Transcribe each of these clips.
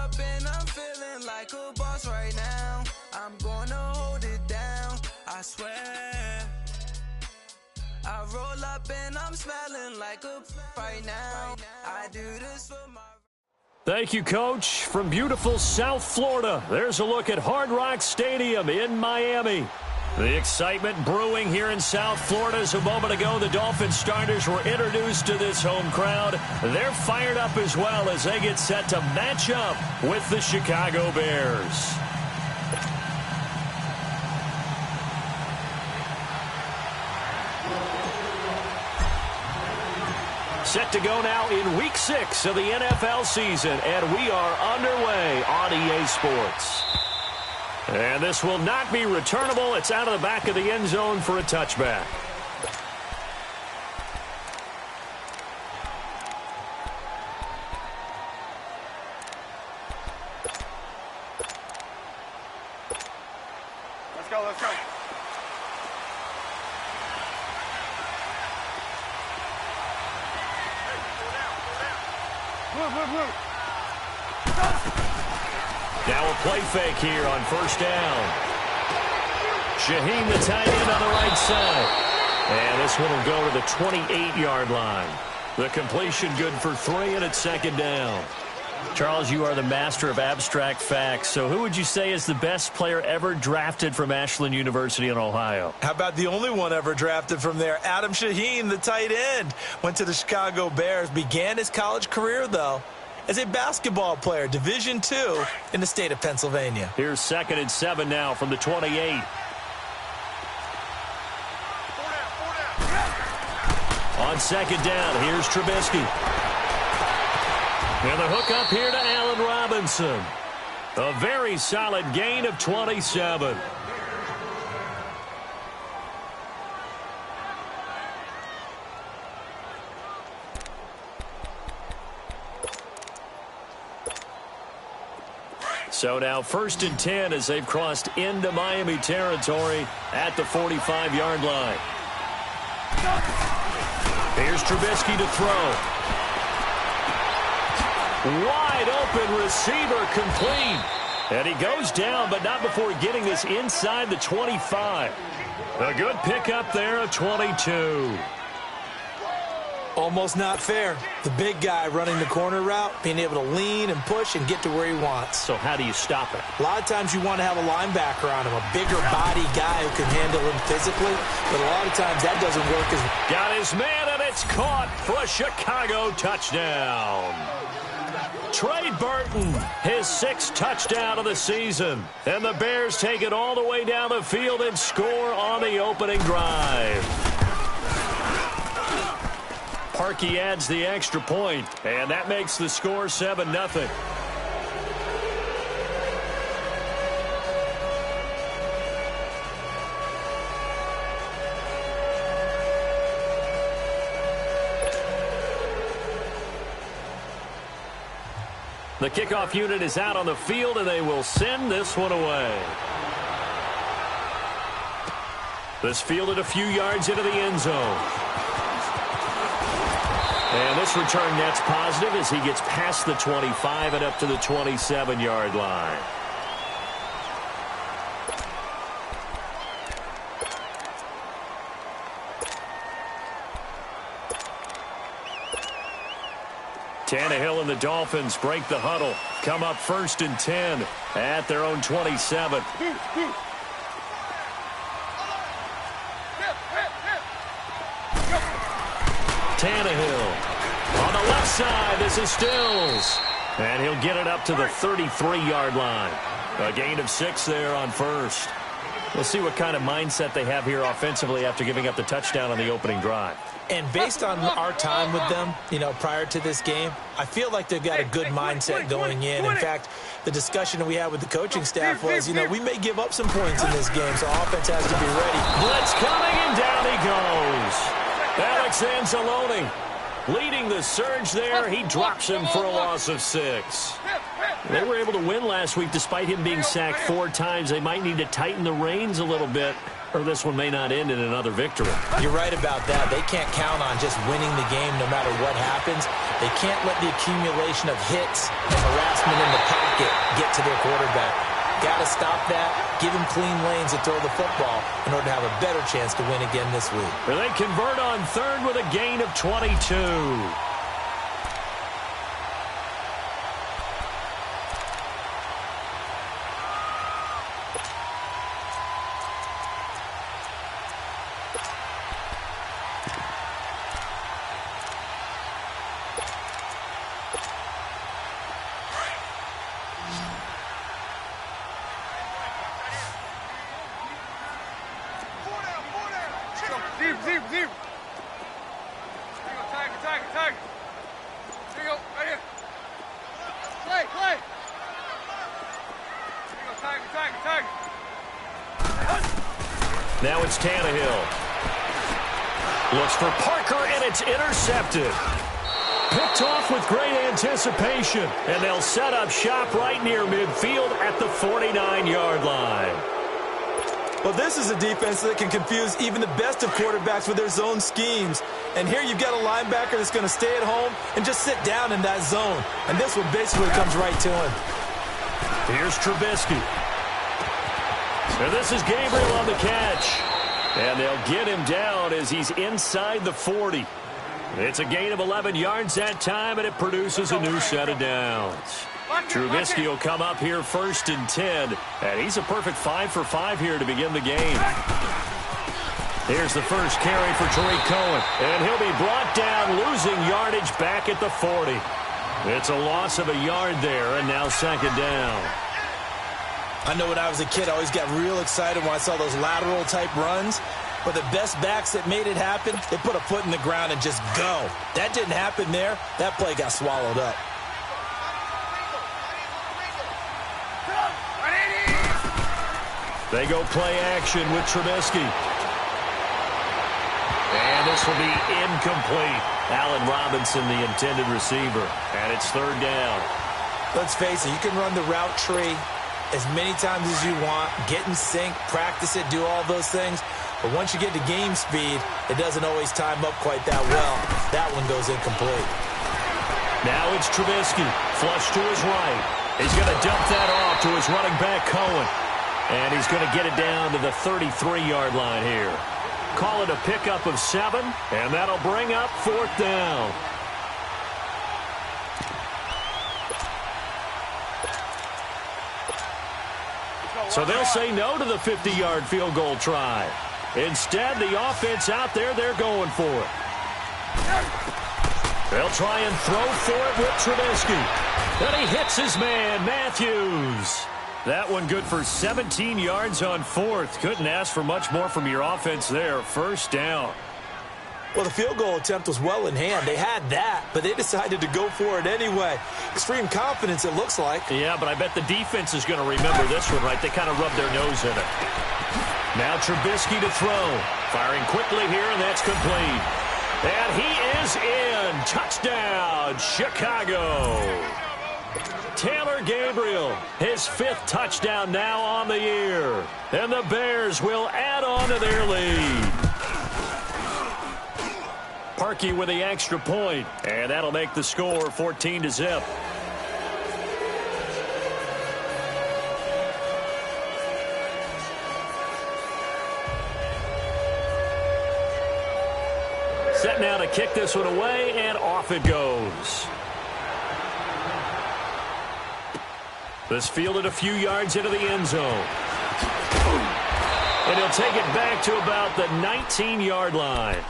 up and I'm feeling like a boss right now. I'm gonna hold it down, I swear. I roll up and I'm smelling like a right now. I do this for my... Thank you, Coach. From beautiful South Florida, there's a look at Hard Rock Stadium in Miami. The excitement brewing here in South Florida as a moment ago the Dolphins starters were introduced to this home crowd. They're fired up as well as they get set to match up with the Chicago Bears. Set to go now in Week 6 of the NFL season, and we are underway on EA Sports. And this will not be returnable. It's out of the back of the end zone for a touchback. Let's go, let's go. Now a play fake here on first down. Shaheen, the tight end, on the right side. And this one will go to the 28-yard line. The completion good for 3, and it's second down. Charles, you are the master of abstract facts. So who would you say is the best player ever drafted from Ashland University in Ohio? How about the only one ever drafted from there? Adam Shaheen, the tight end. Went to the Chicago Bears. Began his college career, though, as a basketball player, Division II in the state of Pennsylvania. Here's 2nd and 7 now from the 28. On second down, here's Trubisky. And the hook up here to Allen Robinson. A very solid gain of 27. So now 1st and 10 as they've crossed into Miami territory at the 45-yard line. Here's Trubisky to throw. Wide open receiver complete. And he goes down, but not before getting this inside the 25. A good pickup there of 22. Almost not fair. The big guy running the corner route, being able to lean and push and get to where he wants. So how do you stop it? A lot of times you want to have a linebacker on him, a bigger body guy who can handle him physically, but a lot of times that doesn't work as well. Got his man, and it's caught for a Chicago touchdown. Trey Burton, his 6th touchdown of the season. And the Bears take it all the way down the field and score on the opening drive. Parkey adds the extra point, and that makes the score 7-0. The kickoff unit is out on the field, and they will send this one away. This fielded a few yards into the end zone. And this return net's positive as he gets past the 25 and up to the 27-yard line. Tannehill and the Dolphins break the huddle. Come up 1st and 10 at their own 27. Tannehill on the left side. This is Stills. And he'll get it up to the 33-yard line. A gain of 6 there on first. We'll see what kind of mindset they have here offensively after giving up the touchdown on the opening drive. And based on our time with them, prior to this game, I feel like they've got a good mindset going in. In fact, the discussion that we had with the coaching staff was, we may give up some points in this game, so offense has to be ready. Blitz coming, and down he goes. Alex Anzalone leading the surge there. He drops him for a loss of 6. They were able to win last week despite him being sacked 4 times. They might need to tighten the reins a little bit or this one may not end in another victory. You're right about that. They can't count on just winning the game no matter what happens. They can't let the accumulation of hits and harassment in the pocket get to their quarterback. Got to stop that, give him clean lanes to throw the football in order to have a better chance to win again this week. They convert on third with a gain of 22. Zero. Tag. Here you go, right here. Play. Here you go, tag. Now it's Tannehill. Looks for Parker, and it's intercepted. Picked off with great anticipation, and they'll set up shop right near midfield at the 49-yard line. Well, this is a defense that can confuse even the best of quarterbacks with their zone schemes. And here you've got a linebacker that's going to stay at home and just sit down in that zone. And this one basically comes right to him. Here's Trubisky. And this is Gabriel on the catch. And they'll get him down as he's inside the 40. It's a gain of 11 yards that time, and it produces a new set of downs. Trubisky will come up here 1st and 10, and he's a perfect 5 for 5 here to begin the game. Here's the first carry for Tariq Cohen, and he'll be brought down, losing yardage back at the 40. It's a loss of a yard there, and now 2nd down. I know when I was a kid, I always got real excited when I saw those lateral-type runs. But the best backs that made it happen, they put a foot in the ground and just go. That didn't happen there. That play got swallowed up. They go play action with Trubisky. And this will be incomplete. Allen Robinson, the intended receiver. And it's 3rd down. Let's face it, you can run the route tree as many times as you want, get in sync, practice it, do all those things. But once you get to game speed, it doesn't always time up quite that well. That one goes incomplete. Now it's Trubisky, flush to his right. He's going to dump that off to his running back, Cohen. And he's going to get it down to the 33-yard line here. Call it a pickup of 7, and that'll bring up 4th down. So they'll say no to the 50-yard field goal try. Instead, the offense out there, they're going for it. They'll try and throw for it with Trubisky. Then he hits his man, Matthews. That one good for 17 yards on 4th. Couldn't ask for much more from your offense there. 1st down. Well, the field goal attempt was well in hand. They had that, but they decided to go for it anyway. Extreme confidence, it looks like. Yeah, but I bet the defense is going to remember this one, right? They kind of rubbed their nose in it. Now Trubisky to throw. Firing quickly here, and that's complete. And he is in. Touchdown, Chicago. Taylor Gabriel, his 5th touchdown now on the year. And the Bears will add on to their lead. Parkey with the extra point, and that'll make the score 14-0. Set now to kick this one away, and off it goes. This fielded a few yards into the end zone. And he'll take it back to about the 19-yard line.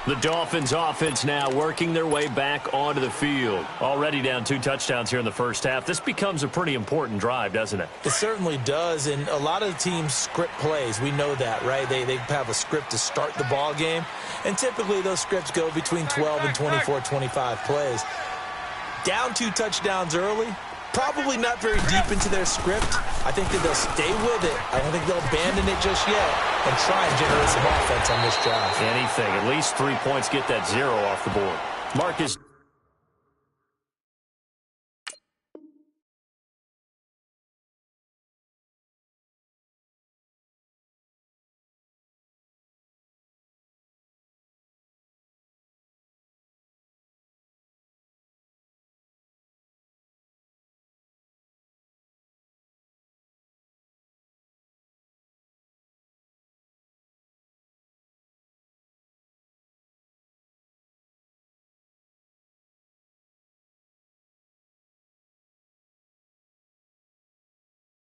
The Dolphins offense now working their way back onto the field. Already down 2 touchdowns here in the first half. This becomes a pretty important drive, doesn't it? It certainly does, and a lot of the teams script plays. We know that, right? They have a script to start the ball game, and typically those scripts go between 12 and 24, 25 plays. Down 2 touchdowns early, probably not very deep into their script. I think that they'll stay with it. I don't think they'll abandon it just yet and try and generate some offense on this drive. Anything. At least 3 points, get that 0 off the board. Marcus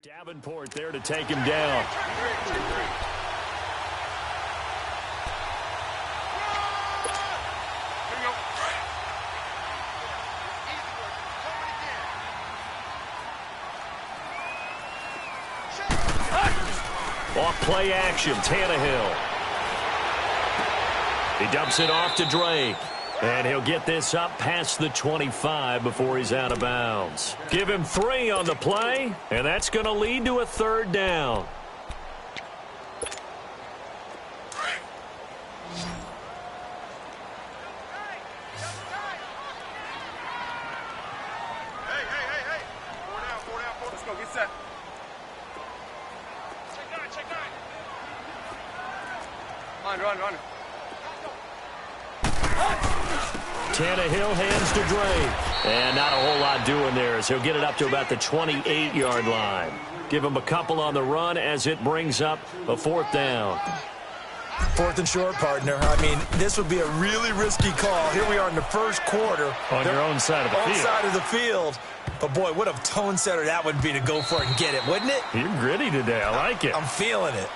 Davenport there to take him down. Off play action, Tannehill. He dumps it off to Drake. And he'll get this up past the 25 before he's out of bounds. Give him 3 on the play, and that's going to lead to a 3rd down. Hey. 4 down. Let's go, get set. Check 9. Run. Tannehill hands to Drake. And not a whole lot doing there as he'll get it up to about the 28-yard line. Give him a couple on the run as it brings up a 4th down. 4th and short, partner. I mean, this would be a really risky call. Here we are in the first quarter. On your own side of the field. On side of the field. But, boy, what a tone setter that would be to go for it and get it, wouldn't it? You're gritty today. I like it. I'm feeling it.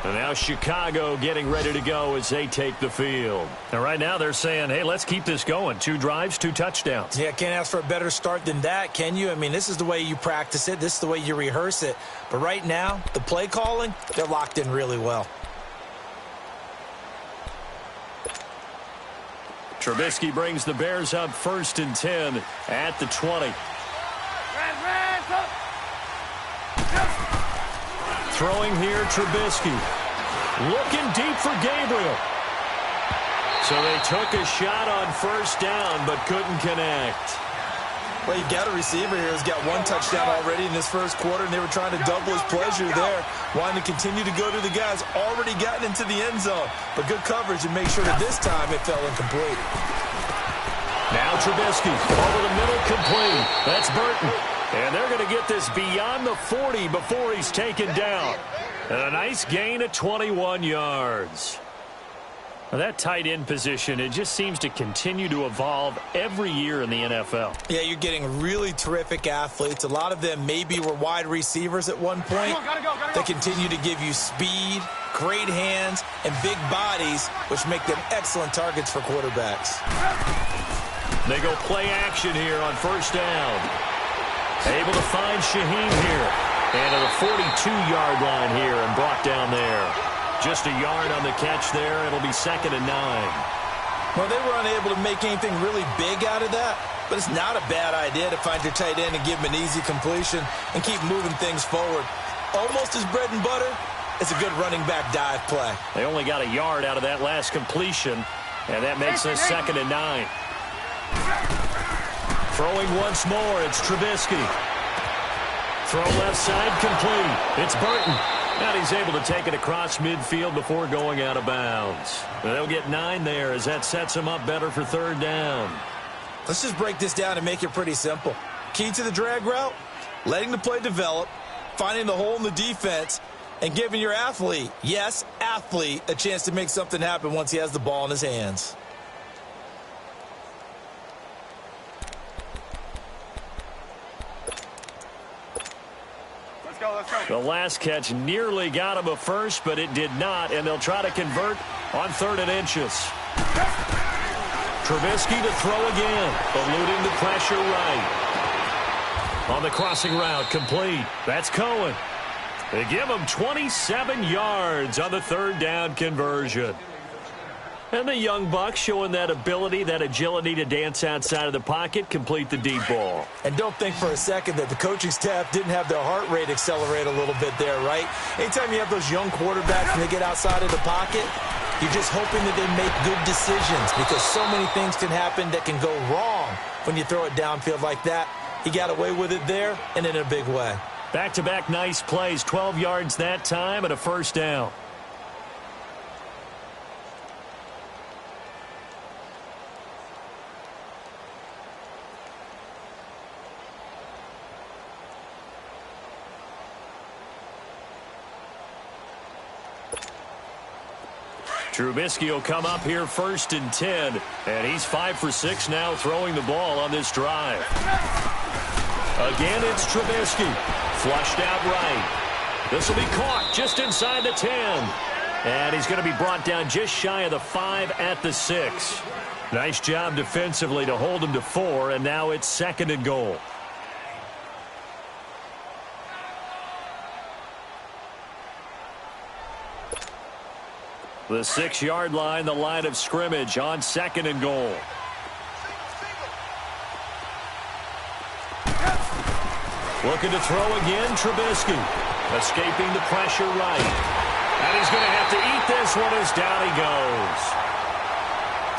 And now Chicago getting ready to go as they take the field. And right now they're saying, hey, let's keep this going. 2 drives, 2 touchdowns. Yeah, can't ask for a better start than that, can you? I mean, this is the way you practice it. This is the way you rehearse it. But right now, the play calling, they're locked in really well. Trubisky brings the Bears up 1st and 10 at the 20. Throwing here, Trubisky. Looking deep for Gabriel. So they took a shot on 1st down, but couldn't connect. Well, you got a receiver here who's got 1 touchdown already in this first quarter, and they were trying to double his pleasure there, wanting to continue to go to the guys already gotten into the end zone. But good coverage and make sure that this time it fell incomplete. Now Trubisky over the middle, complete. That's Burton. And they're going to get this beyond the 40 before he's taken down. And a nice gain of 21 yards. Now that tight end position, it just seems to continue to evolve every year in the NFL. Yeah, you're getting really terrific athletes. A lot of them maybe were wide receivers at one point. They continue to give you speed, great hands, and big bodies, which make them excellent targets for quarterbacks. They go play action here on 1st down. Able to find Shaheem here. And at the 42-yard line here and brought down there. Just a yard on the catch there. It'll be 2nd and 9. Well, they were unable to make anything really big out of that, but it's not a bad idea to find your tight end and give him an easy completion and keep moving things forward. Almost as bread and butter, it's a good running back dive play. They only got a yard out of that last completion, and that makes us 2nd and 9. Throwing once more, it's Trubisky. Throw left side, complete. It's Burton. And he's able to take it across midfield before going out of bounds. They'll get 9 there as that sets him up better for 3rd down. Let's just break this down and make it pretty simple. Key to the drag route, letting the play develop, finding the hole in the defense, and giving your athlete, yes, athlete, a chance to make something happen once he has the ball in his hands. The last catch nearly got him a first, but it did not, and they'll try to convert on 3rd and inches. Trubisky to throw again, eluding the pressure right. On the crossing route, complete. That's Cohen. They give him 27 yards on the 3rd down conversion. And the young buck showing that ability, that agility to dance outside of the pocket, complete the deep ball. And don't think for a second that the coaching staff didn't have their heart rate accelerate a little bit there, right? Anytime you have those young quarterbacks and they get outside of the pocket, you're just hoping that they make good decisions because so many things can happen that can go wrong when you throw it downfield like that. He got away with it there and in a big way. Back-to-back nice plays, 12 yards that time and a 1st down. Trubisky will come up here 1st and 10, and he's 5 for 6 now throwing the ball on this drive. Again, it's Trubisky. Flushed out right. This will be caught just inside the 10. And he's going to be brought down just shy of the 5 at the 6. Nice job defensively to hold him to 4, and now it's 2nd and goal. The 6-yard line, the line of scrimmage on 2nd and goal. Looking to throw again, Trubisky. Escaping the pressure right. And he's going to have to eat this one as down he goes.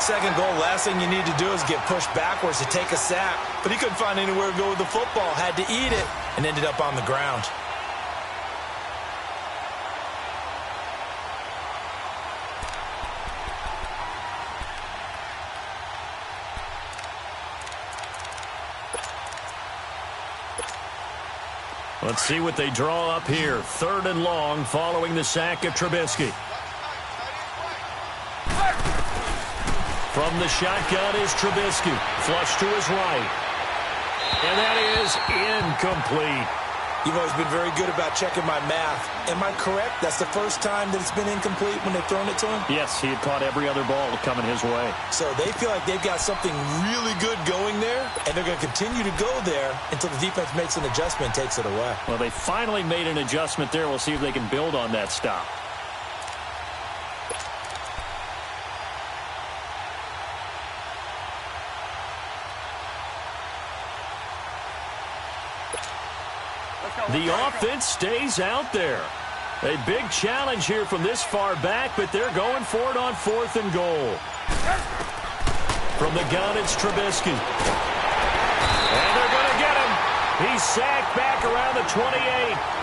2nd goal, last thing you need to do is get pushed backwards to take a sack. But he couldn't find anywhere to go with the football. Had to eat it and ended up on the ground. Let's see what they draw up here. 3rd and long following the sack of Trubisky. From the shotgun is Trubisky. Flush to his right. And that is incomplete. You've always been very good about checking my math. Am I correct? That's the first time that it's been incomplete when they've thrown it to him? Yes, he had caught every other ball coming his way. So they feel like they've got something really good going there, and they're going to continue to go there until the defense makes an adjustment and takes it away. Well, they finally made an adjustment there. We'll see if they can build on that stop. The offense stays out there. A big challenge here from this far back, but they're going for it on 4th and goal. From the gun, it's Trubisky. And they're going to get him. He's sacked back around the 28.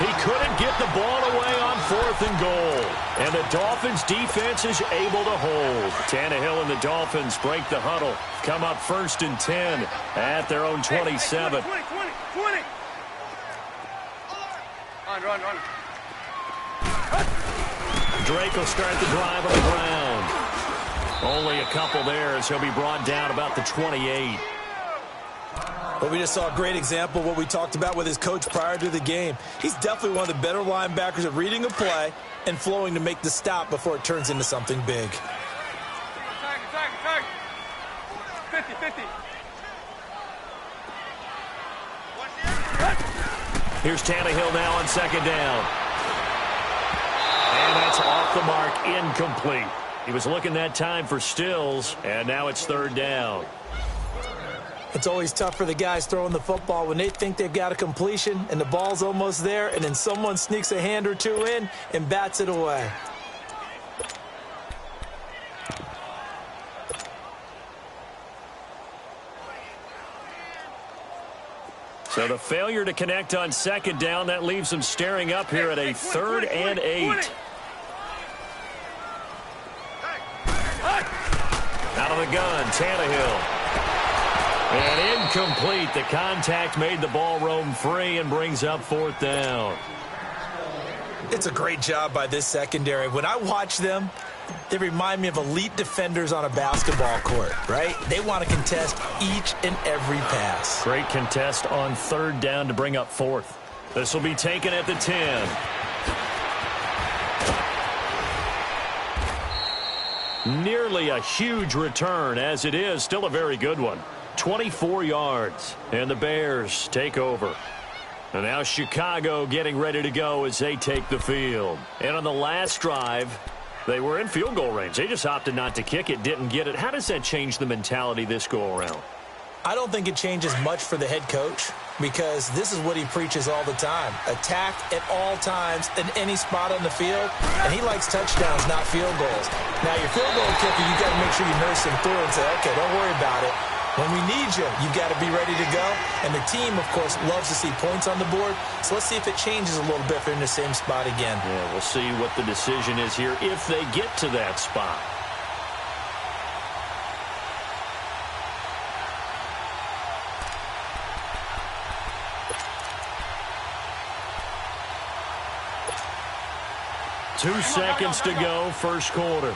He couldn't get the ball away on 4th and goal. And the Dolphins' defense is able to hold. Tannehill and the Dolphins break the huddle. Come up 1st and 10 at their own 27. 20. Run. Drake will start the drive on the ground. Only a couple there as he'll be brought down about the 28. But we just saw a great example of what we talked about with his coach prior to the game. He's definitely one of the better linebackers at reading a play and flowing to make the stop before it turns into something big. Tag. 50. Here's Tannehill now on 2nd down. And that's off the mark, incomplete. He was looking that time for Stills, and now it's 3rd down. It's always tough for the guys throwing the football when they think they've got a completion and the ball's almost there, and then someone sneaks a hand or two in and bats it away. So the failure to connect on 2nd down, that leaves them staring up here at a 3rd and 8. Out of the gun, Tannehill. And incomplete. The contact made the ball roam free and brings up 4th down. It's a great job by this secondary. When I watch them, they remind me of elite defenders on a basketball court, right? They want to contest each and every pass. Great contest on 3rd down to bring up 4th. This will be taken at the 10. Nearly a huge return, as it is still a very good one. 24 yards, and the Bears take over. And now Chicago getting ready to go as they take the field. And on the last drive, they were in field goal range. They just opted not to kick it, didn't get it. How does that change the mentality this go-around? I don't think it changes much for the head coach because this is what he preaches all the time. Attack at all times in any spot on the field, and he likes touchdowns, not field goals. Now, your field goal kicker, you got to make sure you nurse him through and say, okay, don't worry about it. When we need you, you've got to be ready to go. And the team, of course, loves to see points on the board. So let's see if it changes a little bit if they're in the same spot again. Yeah, we'll see what the decision is here if they get to that spot. Two seconds to go, first quarter.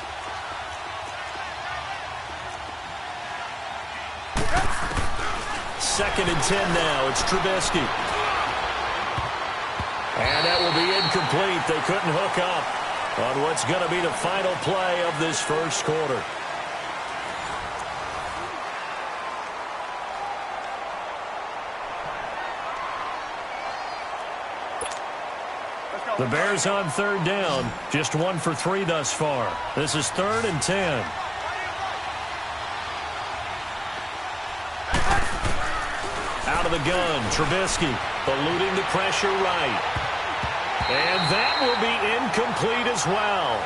2nd and 10 now. It's Trubisky. And that will be incomplete. They couldn't hook up on what's going to be the final play of this first quarter. The Bears on 3rd down. Just 1 for 3 thus far. This is 3rd and 10. Out of the gun, Trubisky eluding the pressure right. And that will be incomplete as well.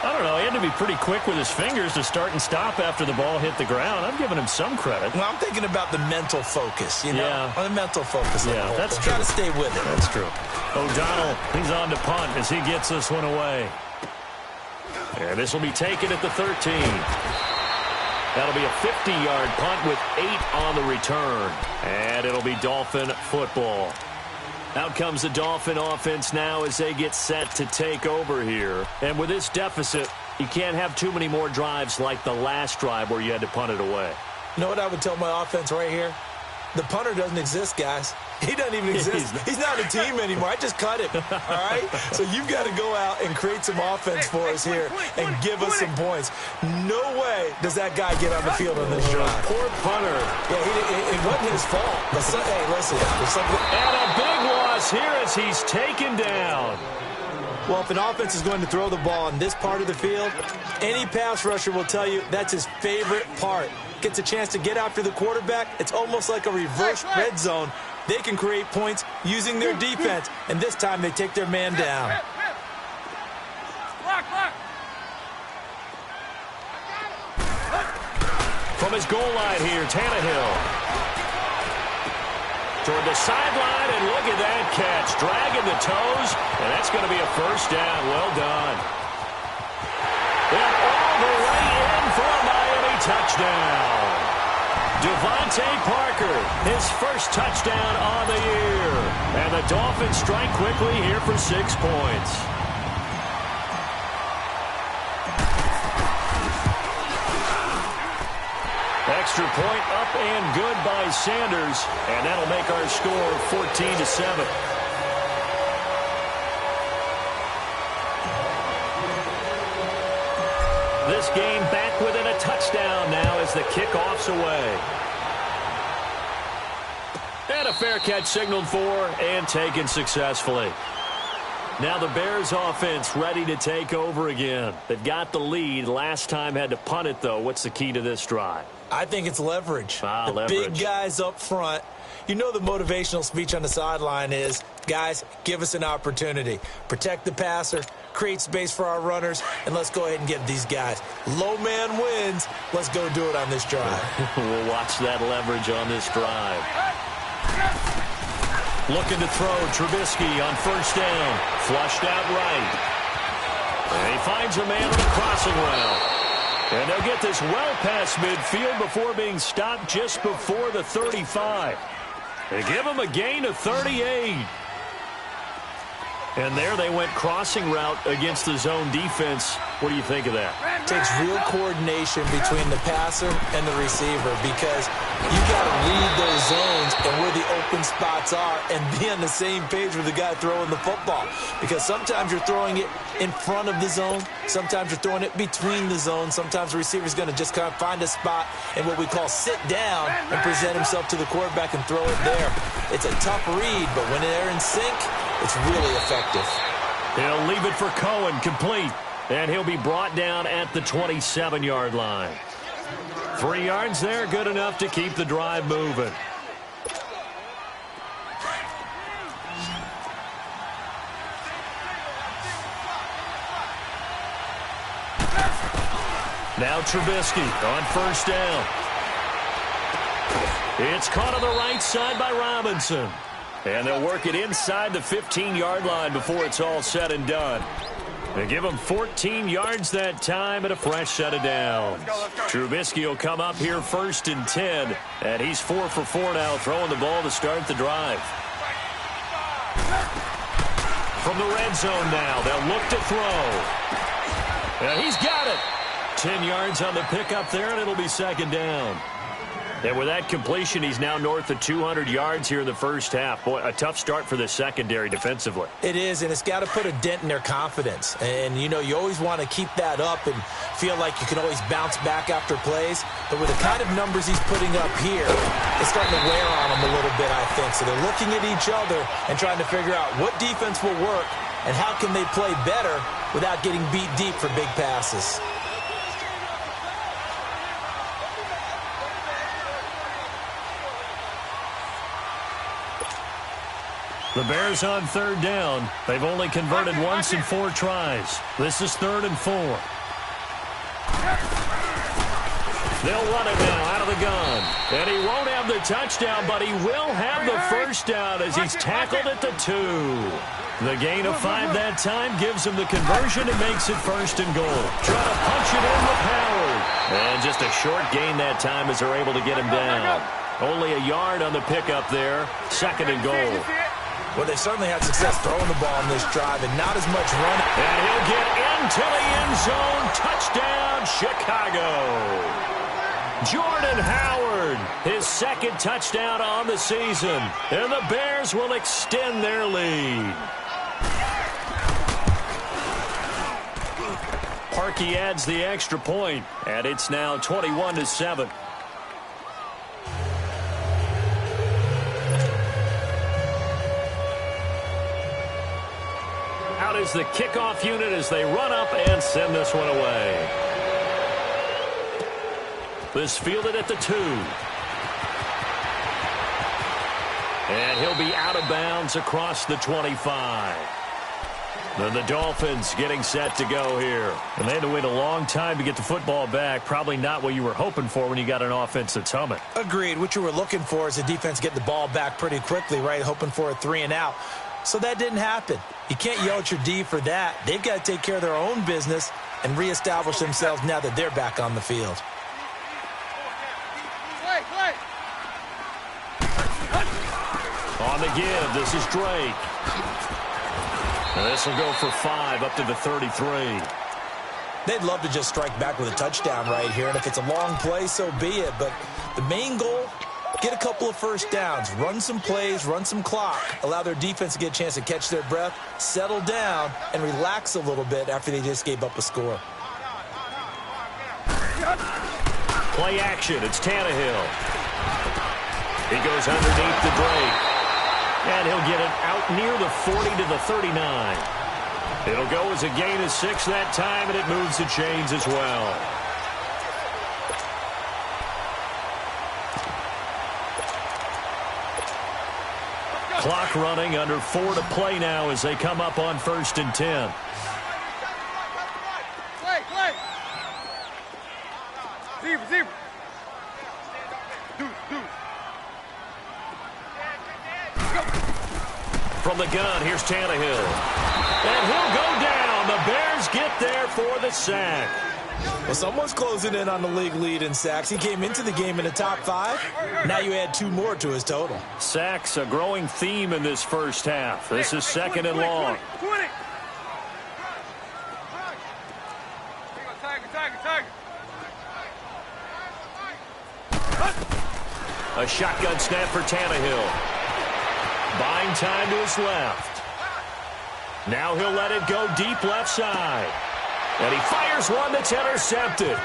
I don't know. He had to be pretty quick with his fingers to start and stop after the ball hit the ground. I'm giving him some credit. Well, I'm thinking about the mental focus, you know? Yeah. The mental focus. Yeah, that's true. Got to stay with it. That's true. O'Donnell, he's on to punt as he gets this one away. And this will be taken at the 13. That'll be a 50-yard punt with 8 on the return. And it'll be Dolphin football. Out comes the Dolphin offense now as they get set to take over here. And with this deficit, you can't have too many more drives like the last drive where you had to punt it away. You know what I would tell my offense right here? The punter doesn't exist, guys. He doesn't even exist. He's not a team anymore. I just cut him, all right? So you've got to go out and create some offense for us here and give us some points. No way does that guy get on the field on this drive. Poor punter. Yeah, it wasn't his fault. Hey, listen. And a big loss here as he's taken down. Well, if an offense is going to throw the ball in this part of the field, any pass rusher will tell you that's his favorite part. Gets a chance to get after the quarterback. It's almost like a reverse red zone. They can create points using their defense, and this time they take their man down. From his goal line here, Tannehill. Toward the sideline, and look at that catch. Dragging the toes, and that's going to be a first down. Well done. And all the way in for a Miami touchdown. Devontae Parker, his first touchdown on the year. And the Dolphins strike quickly here for 6 points. Extra point up and good by Sanders. And that'll make our score 14-7. This game back within a touchdown now as the kickoff's away. And a fair catch signaled for and taken successfully. Now the Bears offense ready to take over again. They've got the lead. Last time had to punt it, though. What's the key to this drive? I think it's leverage. Leverage. Big guys up front. You know the motivational speech on the sideline is, guys, give us an opportunity. Protect the passer, create space for our runners, and let's go ahead and get these guys. Low man wins. Let's go do it on this drive. We'll watch that leverage on this drive. Looking to throw, Trubisky on first down. Flushed out right. And he finds a man on a crossing route. And they'll get this well past midfield before being stopped just before the 35. They give him a gain of 38. And there they went crossing route against the zone defense. What do you think of that? Takes real coordination between the passer and the receiver because you got to read those zones and where the open spots are and be on the same page with the guy throwing the football. Because sometimes you're throwing it in front of the zone. Sometimes you're throwing it between the zones. Sometimes the receiver's going to just kind of find a spot and what we call sit down and present himself to the quarterback and throw it there. It's a tough read, but when they're in sync, it's really effective. He'll leave it for Cohen, complete. And he'll be brought down at the 27-yard line. 3 yards there, good enough to keep the drive moving. Now Trubisky on first down. It's caught on the right side by Robinson. And they'll work it inside the 15-yard line before it's all said and done. They give him 14 yards that time and a fresh set of downs. Trubisky will come up here first and 10. And he's 4 for 4 now, throwing the ball to start the drive. From the red zone now, they'll look to throw. And he's got it. 10 yards on the pickup there, and it'll be second down. And with that completion, he's now north of 200 yards here in the first half. Boy, a tough start for the secondary defensively. It is, and it's got to put a dent in their confidence. And, you know, you always want to keep that up and feel like you can always bounce back after plays. But with the kind of numbers he's putting up here, it's starting to wear on them a little bit, I think. So they're looking at each other and trying to figure out what defense will work and how can they play better without getting beat deep for big passes. The Bears on third down. They've only converted once in 4 tries. This is 3rd and 4. They'll run it now out of the gun. And he won't have the touchdown, but he will have the first down as he's tackled at the 2. The gain of 5 that time gives him the conversion and makes it 1st and goal. Trying to punch it in with Howard. And just a short gain that time as they're able to get him down. Only a yard on the pickup there. 2nd and goal. Well, they certainly had success throwing the ball in this drive and not as much running. And he'll get into the end zone. Touchdown, Chicago. Jordan Howard, his 2nd touchdown on the season. And the Bears will extend their lead. Parkey adds the extra point, and it's now 21-7. Out is the kickoff unit as they run up and send this one away. This fielded at the 2. And he'll be out of bounds across the 25. Then the Dolphins getting set to go here. And they had to wait a long time to get the football back. Probably not what you were hoping for when you got an offense that's humming. Agreed. What you were looking for is the defense get the ball back pretty quickly, right? Hoping for a 3 and out. So that didn't happen. You can't yell at your D for that. They've got to take care of their own business and reestablish themselves now that they're back on the field. On the give, this is Drake. And this will go for 5 up to the 33. They'd love to just strike back with a touchdown right here. And if it's a long play, so be it. But the main goal, get a couple of first downs, run some plays, run some clock, allow their defense to get a chance to catch their breath, settle down, and relax a little bit after they just gave up a score. Play action, it's Tannehill. He goes underneath to Drake. And he'll get it out near the 40 to the 39. It'll go as a gain of 6 that time, and it moves the chains as well. Clock running, under 4 to play now as they come up on 1st and 10. Zebra. From the gun, here's Tannehill. And he'll go down. The Bears get there for the sack. Well, someone's closing in on the league lead in sacks. He came into the game in the top 5. Now you add 2 more to his total. Sacks, a growing theme in this first half. This is 2nd and long. 20. A shotgun snap for Tannehill. Buying time to his left. Now he'll let it go deep left side. And he fires one that's intercepted.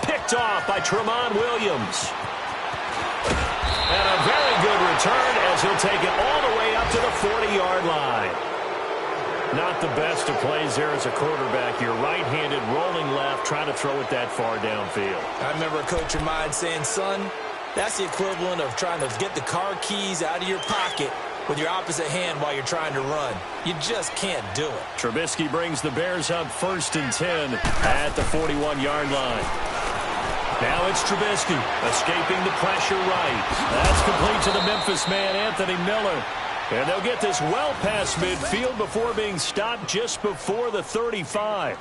Picked off by Tramon Williams. And a very good return as he'll take it all the way up to the 40-yard line. Not the best of plays there as a quarterback. You're right-handed, rolling left, trying to throw it that far downfield. I remember a coach of mine saying, son, that's the equivalent of trying to get the car keys out of your pocket with your opposite hand while you're trying to run. You just can't do it. Trubisky brings the Bears up 1st and 10 at the 41-yard line. Now it's Trubisky escaping the pressure right. That's complete to the Memphis man, Anthony Miller. And they'll get this well past midfield before being stopped just before the 35.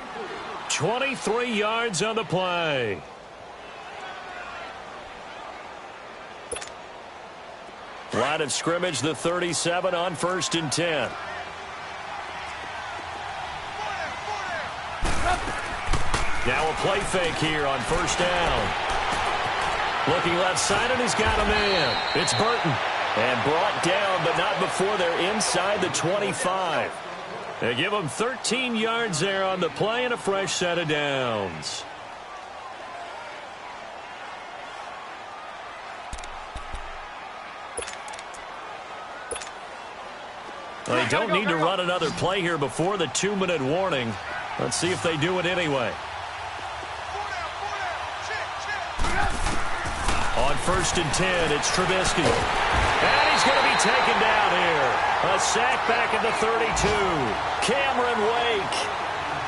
23 yards on the play. Line of scrimmage, the 37 on 1st and 10. Now a play fake here on 1st down. Looking left side, and he's got a man. It's Burton. And brought down, but not before they're inside the 25. They give him 13 yards there on the play and a fresh set of downs. Well, they don't need to run another play here before the 2-minute warning. Let's see if they do it anyway. On 1st and 10, it's Trubisky. And he's going to be taken down here. A sack back at the 32. Cameron Wake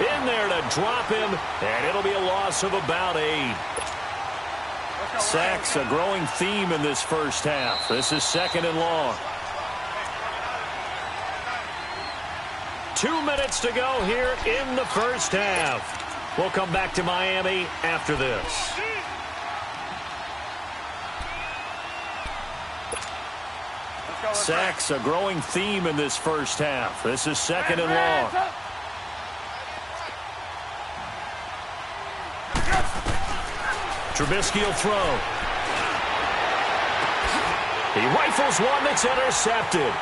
in there to drop him, and it'll be a loss of about 8. Sacks, a growing theme in this first half. This is 2nd and long. 2 minutes to go here in the first half. We'll come back to Miami after this. Sacks, a growing theme in this first half. This is 2nd and long. Trubisky will throw. He rifles one that's intercepted.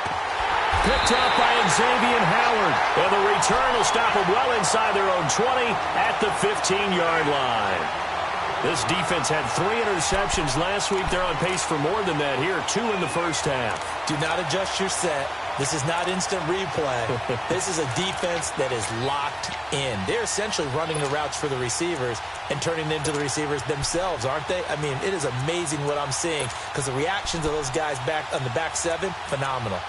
Picked up by Xavier Howard. And the return will stop them well inside their own 20 at the 15-yard line. This defense had 3 interceptions last week. They're on pace for more than that here. 2 in the first half. Do not adjust your set. This is not instant replay. This is a defense that is locked in. They're essentially running the routes for the receivers and turning into the receivers themselves, aren't they? I mean, it is amazing what I'm seeing because the reactions of those guys back on the back 7, phenomenal.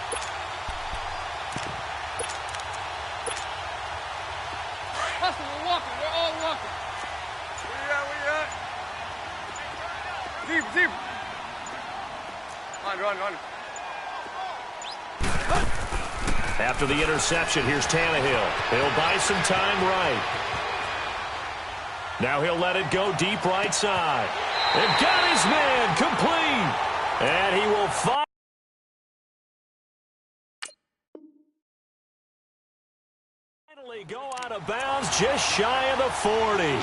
We're walking. We're all walking. Where you at? Deep. Run. After the interception, here's Tannehill. He'll buy some time right. Now he'll let it go deep right side. And got his man complete. And he will finally go out of bounds just shy of the 40.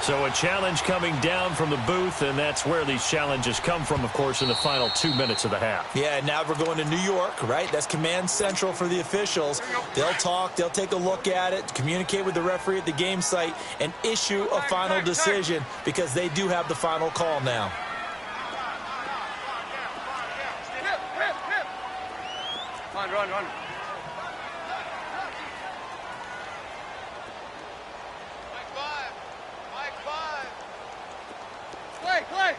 So a challenge coming down from the booth, and that's where these challenges come from, of course, in the final 2 minutes of the half. Yeah, now we're going to New York, right? That's command central for the officials. They'll talk, they'll take a look at it, communicate with the referee at the game site, and issue a final decision because they do have the final call now. Run. Clay.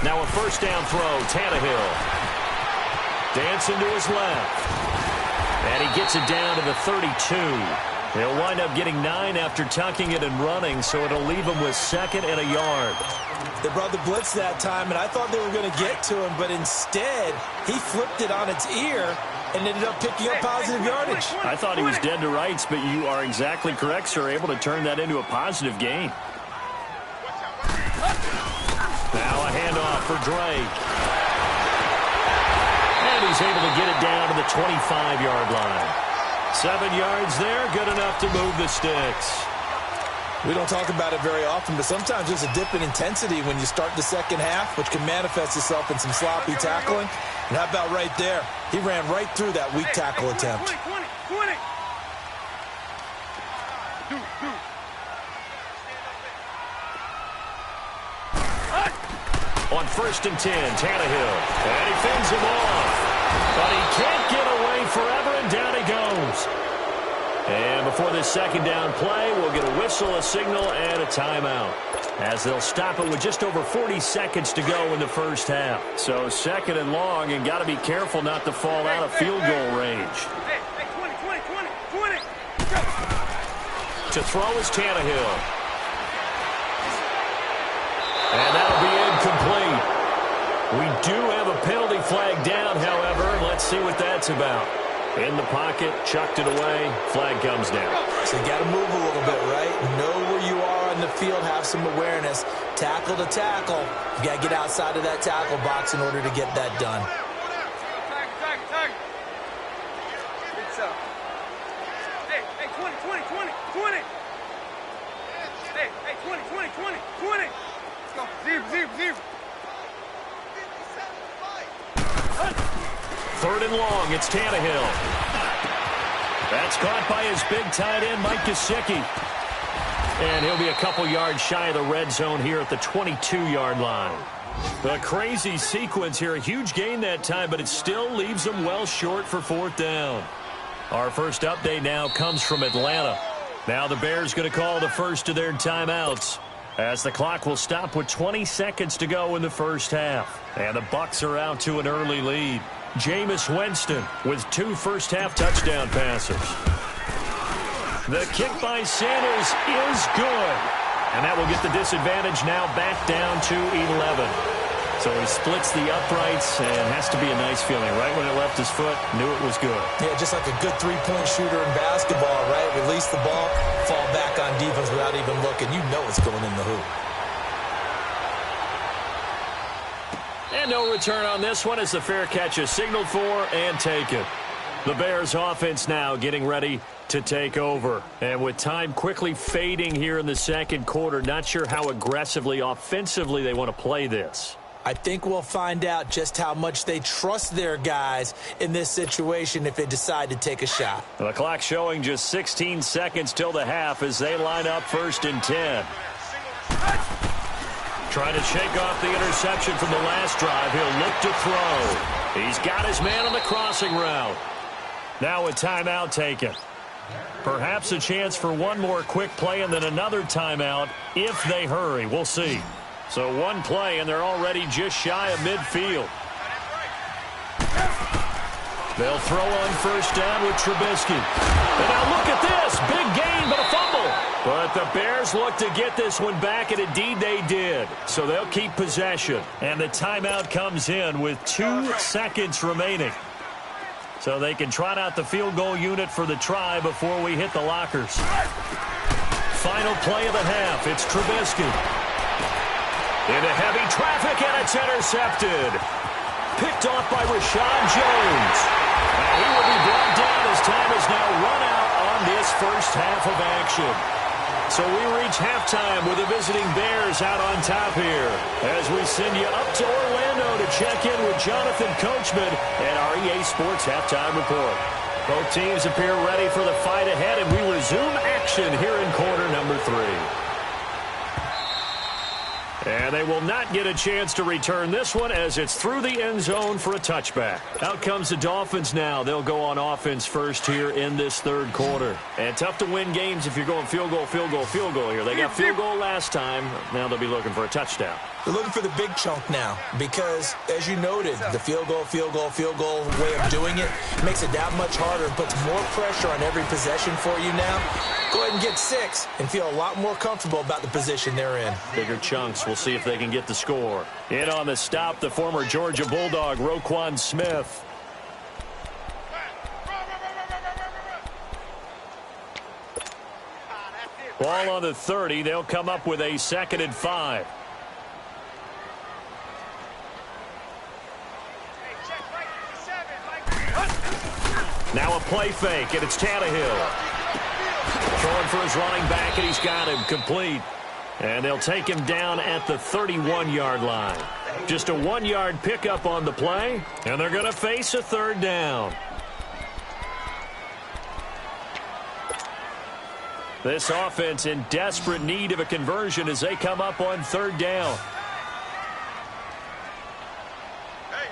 Now a first down throw, Tannehill. Dancing to his left. And he gets it down to the 32. He'll wind up getting 9 after tucking it and running, so it'll leave him with 2nd and a yard. They brought the blitz that time, and I thought they were going to get to him, but instead he flipped it on its ear and ended up picking up positive yardage. I thought he was dead to rights, but you are exactly correct, sir. Able to turn that into a positive gain. Now a handoff for Drake. And he's able to get it down to the 25-yard line. 7 yards there, good enough to move the sticks. We don't talk about it very often, but sometimes there's a dip in intensity when you start the second half, which can manifest itself in some sloppy tackling. And how about right there? He ran right through that weak tackle attempt. 20. On 1st and 10, Tannehill. And he fends him off. But he can't get away forever, and down he goes. And before this second down play, we'll get a whistle, a signal, and a timeout, as they'll stop it with just over 40 seconds to go in the first half. So 2nd and long, and got to be careful not to fall out of field goal range. Hey, 20. To throw is Tannehill. And that'll be incomplete. We do have a penalty flag down, however. Let's see what that's about. In the pocket, chucked it away, flag comes down. So you got to move a little bit, right? Know where you are on the field, have some awareness. Tackle to tackle. You got to get outside of that tackle box in order to get that done. Tag. Hey, 20. 20. Let's go. Zero. Third and long, it's Tannehill. That's caught by his big tight end, Mike Gesicki. And he'll be a couple yards shy of the red zone here at the 22-yard line. A crazy sequence here. A huge gain that time, but it still leaves them well short for fourth down. Our first update now comes from Atlanta. Now the Bears going to call the first of their timeouts, as the clock will stop with 20 seconds to go in the first half. And the Bucs are out to an early lead. Jameis Winston with 2 first-half touchdown passes. The kick by Sanders is good. And that will get the disadvantage now back down to 11. So he splits the uprights, and has to be a nice feeling. Right when it left his foot, knew it was good. Yeah, just like a good three-point shooter in basketball, right? Release the ball, fall back on defense without even looking. You know it's going in the hoop. And no return on this one as the fair catch is signaled for and taken. The Bears offense now getting ready to take over. And with time quickly fading here in the second quarter, not sure how aggressively, offensively they want to play this. I think we'll find out just how much they trust their guys in this situation if they decide to take a shot. The clock showing just 16 seconds till the half as they line up 1st and 10. Trying to shake off the interception from the last drive. He'll look to throw. He's got his man on the crossing route. Now a timeout taken. Perhaps a chance for one more quick play and then another timeout if they hurry. We'll see. So one play and they're already just shy of midfield. They'll throw on 1st down with Trubisky. And now look at this. Big gain, but a fumble. But the Bears look to get this one back, and indeed they did. So they'll keep possession. And the timeout comes in with 2 seconds remaining. So they can trot out the field goal unit for the try before we hit the lockers. Final play of the half. It's Trubisky. Into heavy traffic, and it's intercepted. Picked off by Rashad Jones. And he will be brought down as time is now run out on this first half of action. So we reach halftime with the visiting Bears out on top here as we send you up to Orlando to check in with Jonathan Coachman and our EA Sports Halftime Report. Both teams appear ready for the fight ahead, and we resume action here in quarter number 3. And they will not get a chance to return this one as it's through the end zone for a touchback. Out comes the Dolphins now. They'll go on offense first here in this third quarter. And tough to win games if you're going field goal here. They got field goal last time. Now they'll be looking for a touchdown. They're looking for the big chunk now because, as you noted, the field goal way of doing it makes it that much harder and puts more pressure on every possession for you now. Go ahead and get 6 and feel a lot more comfortable about the position they're in. Bigger chunks. We'll see if they can get the score. In on the stop, the former Georgia Bulldog, Roquan Smith. Ball on the 30. They'll come up with a 2nd and 5. Now a play fake, and it's Tannehill. Throwing for his running back, and he's got him complete. And they'll take him down at the 31-yard line. Just a 1-yard pickup on the play, and they're going to face a 3rd down. This offense in desperate need of a conversion as they come up on 3rd down. Hey.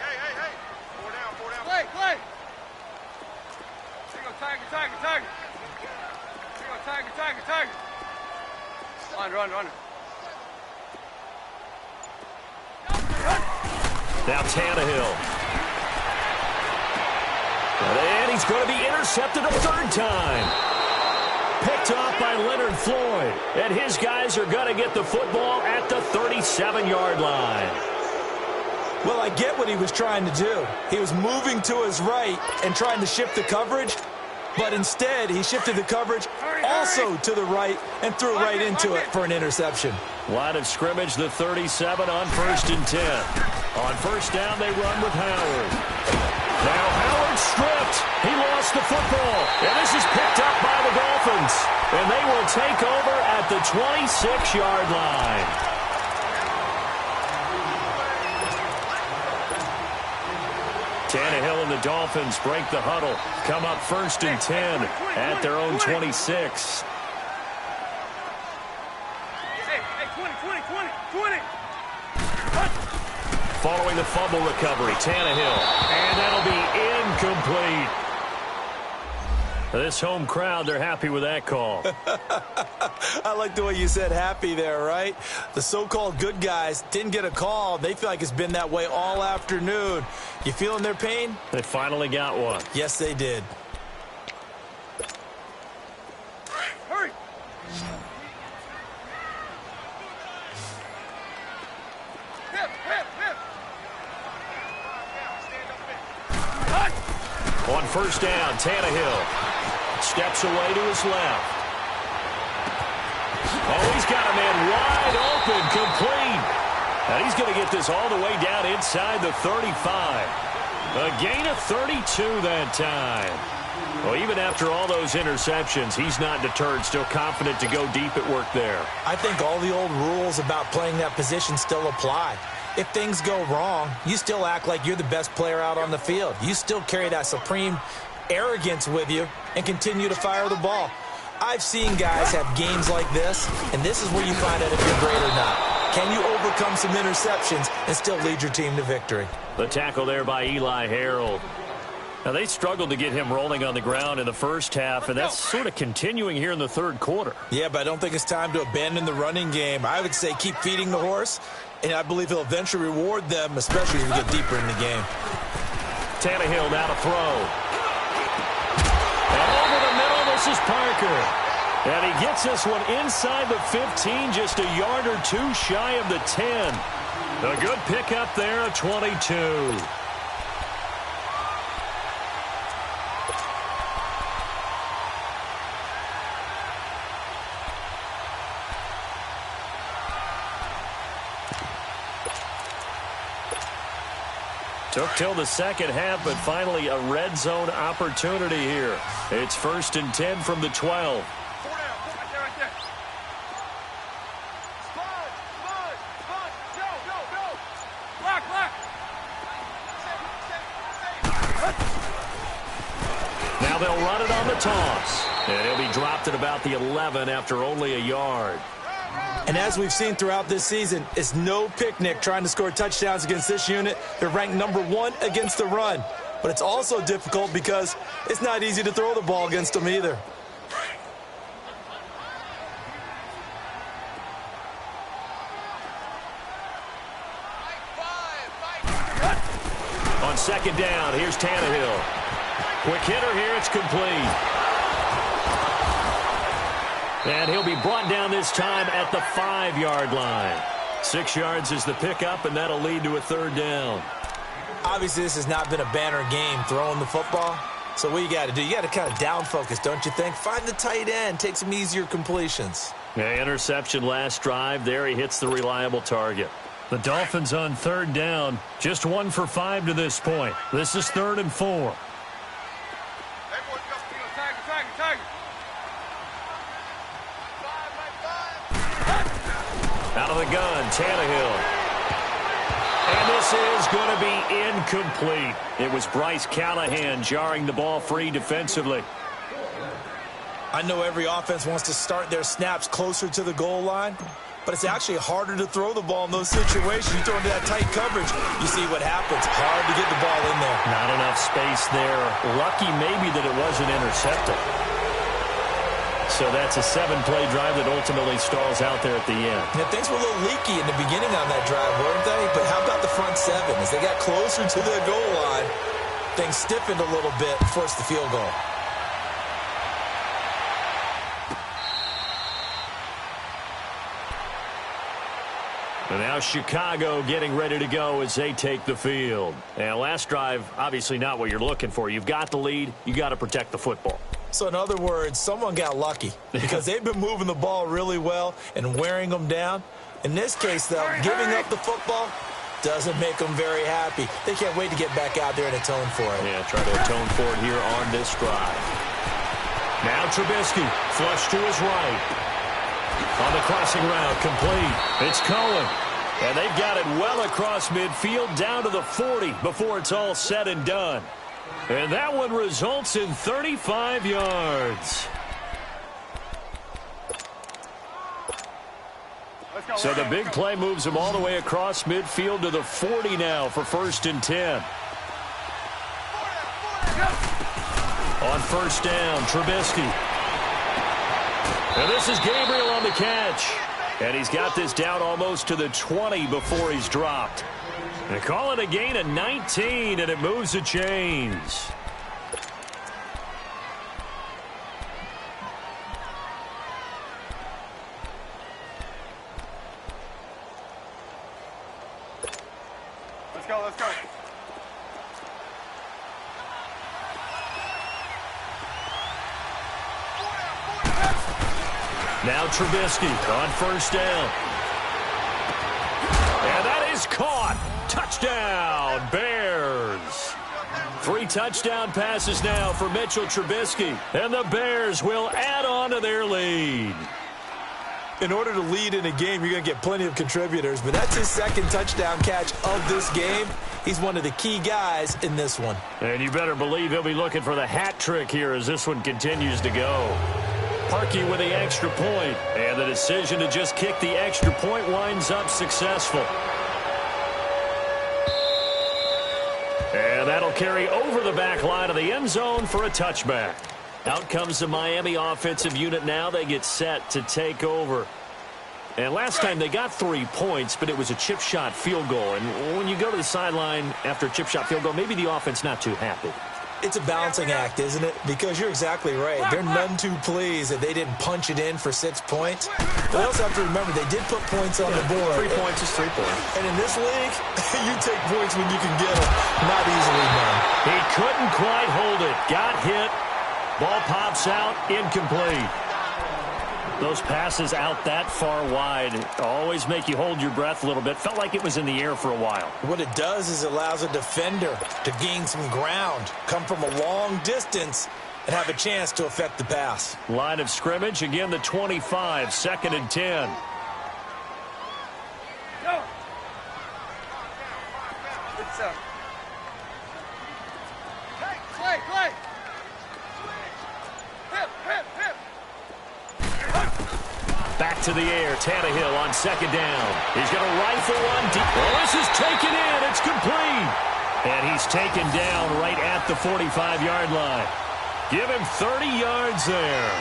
4 down. Play. Here you go, Tiger. Here you go, Tiger. Run. Now Tannehill. And he's going to be intercepted a 3rd time. Picked off by Leonard Floyd. And his guys are going to get the football at the 37-yard line. Well, I get what he was trying to do. He was moving to his right and trying to shift the coverage. But instead, he shifted the coverage also to the right and threw right into it for an interception. Line of scrimmage, the 37 on 1st and 10. On 1st down, they run with Howard. Now Howard stripped. He lost the football. And this is picked up by the Dolphins. And they will take over at the 26-yard line. Tannehill and the Dolphins break the huddle. Come up 1st and 10 at their own 26. Following the fumble recovery, Tannehill. And that'll be incomplete. This home crowd, they're happy with that call. I like the way you said happy there, right? The so-called good guys didn't get a call. They feel like it's been that way all afternoon. You feeling their pain? They finally got one. Yes, they did. Hurry! On 1st down, Tannehill steps away to his left. Oh, he's got a man wide open, complete. And he's going to get this all the way down inside the 35. A gain of 32 that time. Well, even after all those interceptions, he's not deterred, still confident to go deep at work there. I think all the old rules about playing that position still apply. If things go wrong, you still act like you're the best player out on the field. You still carry that supreme arrogance with you and continue to fire the ball. I've seen guys have games like this, and this is where you find out if you're great or not. Can you overcome some interceptions and still lead your team to victory? The tackle there by Eli Harold. Now, they struggled to get him rolling on the ground in the first half, and that's sort of continuing here in the third quarter. Yeah, but I don't think it's time to abandon the running game. I would say keep feeding the horse, and I believe he'll eventually reward them, especially as we get deeper in the game. Tannehill now to throw. And over the middle, this is Parker. And he gets this one inside the 15, just a yard or two shy of the 10. A good pickup there, a 22. Took till the second half, but finally a red zone opportunity here. It's 1st and 10 from the 12. Now they'll run it on the toss. And he'll be dropped at about the 11 after only a yard. And as we've seen throughout this season, it's no picnic trying to score touchdowns against this unit. They're ranked #1 against the run. But it's also difficult because it's not easy to throw the ball against them either. On 2nd down, here's Tannehill. Quick hitter here, it's complete. And he'll be brought down this time at the 5-yard line. 6 yards is the pickup, and that'll lead to a 3rd down. Obviously, this has not been a banner game throwing the football. So what you got to do, you got to kind of down focus, don't you think? Find the tight end, take some easier completions. Yeah, interception last drive. There he hits the reliable target. The Dolphins on 3rd down, just 1 for 5 to this point. This is 3rd and 4. Out of the gun, Tannehill. And this is going to be incomplete. It was Bryce Callahan jarring the ball free defensively. I know every offense wants to start their snaps closer to the goal line, but it's actually harder to throw the ball in those situations. You throw into that tight coverage, you see what happens. Hard to get the ball in there. Not enough space there. Lucky maybe that it wasn't intercepted. So that's a 7-play drive that ultimately stalls out there at the end. Yeah, things were a little leaky in the beginning on that drive, weren't they? But how about the front 7? As they got closer to the goal line, things stiffened a little bit, forced the field goal. And now Chicago getting ready to go as they take the field. And last drive, obviously not what you're looking for. You've got the lead. You got to protect the football. So in other words, someone got lucky because they've been moving the ball really well and wearing them down. In this case, though, giving up the football, doesn't make them very happy. They can't wait to get back out there and atone for it. Yeah, try to atone for it here on this drive. Now Trubisky, flush to his right. On the crossing route, complete. It's Cohen. And they've got it well across midfield down to the 40 before it's all said and done. And that one results in 35 yards. So the big play moves him all the way across midfield to the 40 now for 1st and 10. On 1st down, Trubisky. And this is Gabriel on the catch. And he's got this down almost to the 20 before he's dropped. They call it a gain of 19, and it moves the chains. Let's go, let's go. Now Trubisky on 1st down. And that is caught. Touchdown, Bears. 3 touchdown passes now for Mitchell Trubisky. And the Bears will add on to their lead. In order to lead in a game, you're going to get plenty of contributors, but that's his 2nd touchdown catch of this game. He's one of the key guys in this one. And you better believe he'll be looking for the hat trick here as this one continues to go. Parkey with the extra point, and the decision to just kick the extra point winds up successful. And that'll carry over the back line of the end zone for a touchback. Out comes the Miami offensive unit now. They get set to take over. And last time they got 3 points, but it was a chip shot field goal. And when you go to the sideline after a chip shot field goal, maybe the offense not too happy. It's a balancing act, isn't it? Because you're exactly right. They're none too pleased that they didn't punch it in for 6 points. But they also have to remember they did put points on the board. 3 points is 3 points. And in this league, you take points when you can get them. Not easily done. He couldn't quite hold it. Got hit. Ball pops out. Incomplete. Those passes out that far wide always make you hold your breath a little bit. Felt like it was in the air for a while. What it does is it allows a defender to gain some ground, come from a long distance, and have a chance to affect the pass. Line of scrimmage, again the 25, 2nd and 10. Go. It's up. Play. Hip. Back to the air, Tannehill on 2nd down. He's going to rifle one deep. Well, this is taken in. It's complete. And he's taken down right at the 45-yard line. Give him 30 yards there.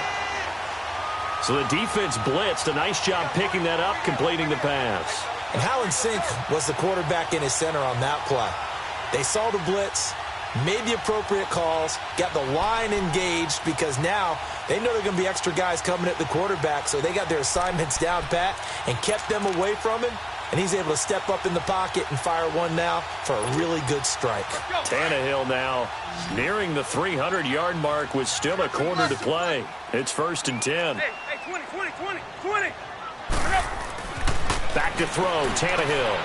So the defense blitzed. A nice job picking that up, completing the pass. And how in sync was the quarterback in his center on that play? They saw the blitz, made the appropriate calls, got the line engaged because now they know there are going to be extra guys coming at the quarterback, so they got their assignments down pat and kept them away from him, and he's able to step up in the pocket and fire one now for a really good strike. Tannehill now nearing the 300-yard mark with still a quarter to play. It's 1st and 10. Hey, 20. Back to throw, Tannehill.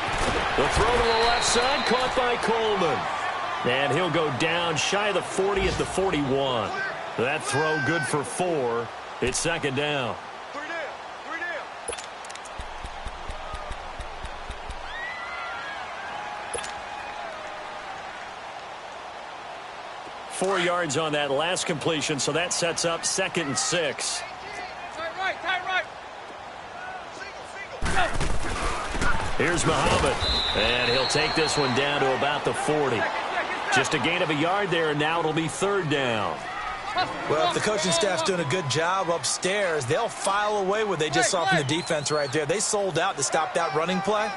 The throw to the left side, caught by Coleman. And he'll go down shy of the 40 at the 41. That throw good for 4. It's 2nd down. 4 yards on that last completion, so that sets up 2nd and 6. Tight right. Here's Muhammad, and he'll take this one down to about the 40. Just a gain of a yard there, and now it'll be 3rd down. Well, if the coaching staff's doing a good job upstairs, they'll file away what they just saw from the defense right there. They sold out to stop that running play.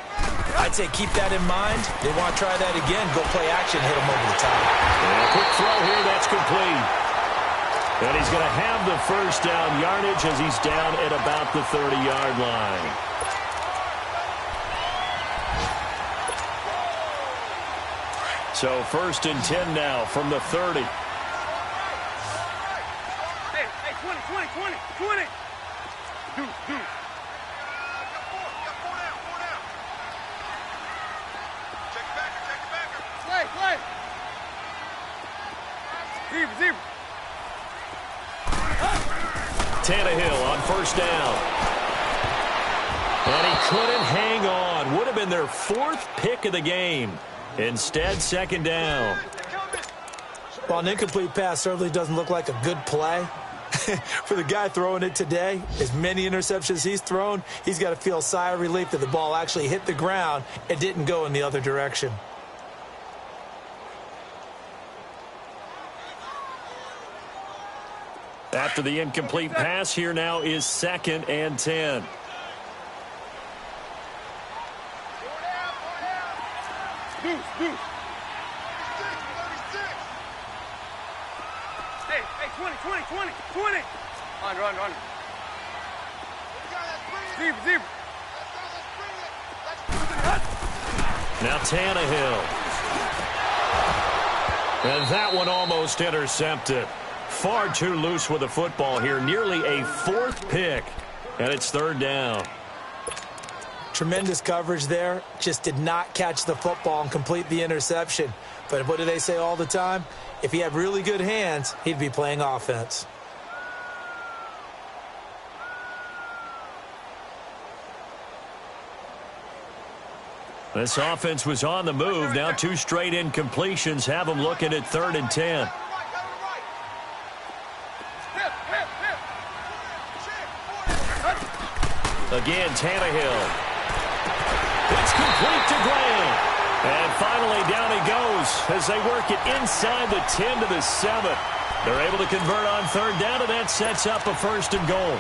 I'd say keep that in mind. They want to try that again, go play action, hit them over the top. And a quick throw here, that's complete. And he's going to have the 1st down yardage as he's down at about the 30-yard line. So 1st and 10 now from the 30. Hey, 20. Receiver. Tannehill on first down. And he couldn't hang on. Would have been their 4th pick of the game. Instead, second down. Well, an incomplete pass certainly doesn't look like a good play. For the guy throwing it today, as many interceptions he's thrown, he's got to feel a sigh of relief that the ball actually hit the ground and didn't go in the other direction. After the incomplete pass, here now is 2nd and 10. Deuce. Hey, 20. Under. Receiver. Now Tannehill. And that one almost intercepted. Far too loose with the football here. Nearly a 4th pick. And it's 3rd down. Tremendous coverage there. Just did not catch the football and complete the interception. But what do they say all the time? If he had really good hands, he'd be playing offense. This offense was on the move. Now 2 straight incompletions have them looking at 3rd and 10. Again, Tannehill. It's complete to Graham. And finally, down he goes as they work it inside the 10 to the 7. They're able to convert on 3rd down, and that sets up a 1st and goal.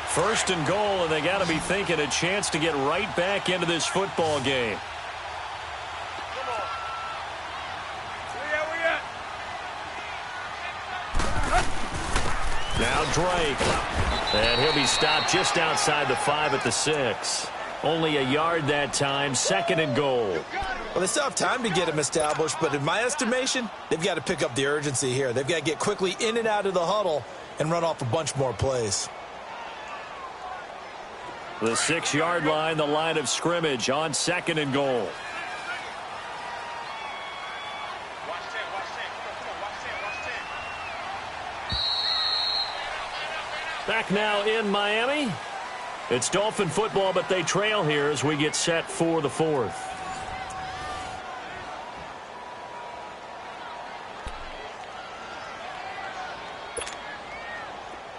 First and goal, and they got to be thinking a chance to get right back into this football game. Now Drake. And he'll be stopped just outside the 5 at the 6. Only a yard that time, 2nd and goal. Well, they still have time to get him established, but in my estimation, they've got to pick up the urgency here. They've got to get quickly in and out of the huddle and run off a bunch more plays. The 6-yard line, the line of scrimmage on 2nd and goal. Back now in Miami. It's Dolphin football, but they trail here as we get set for the 4th.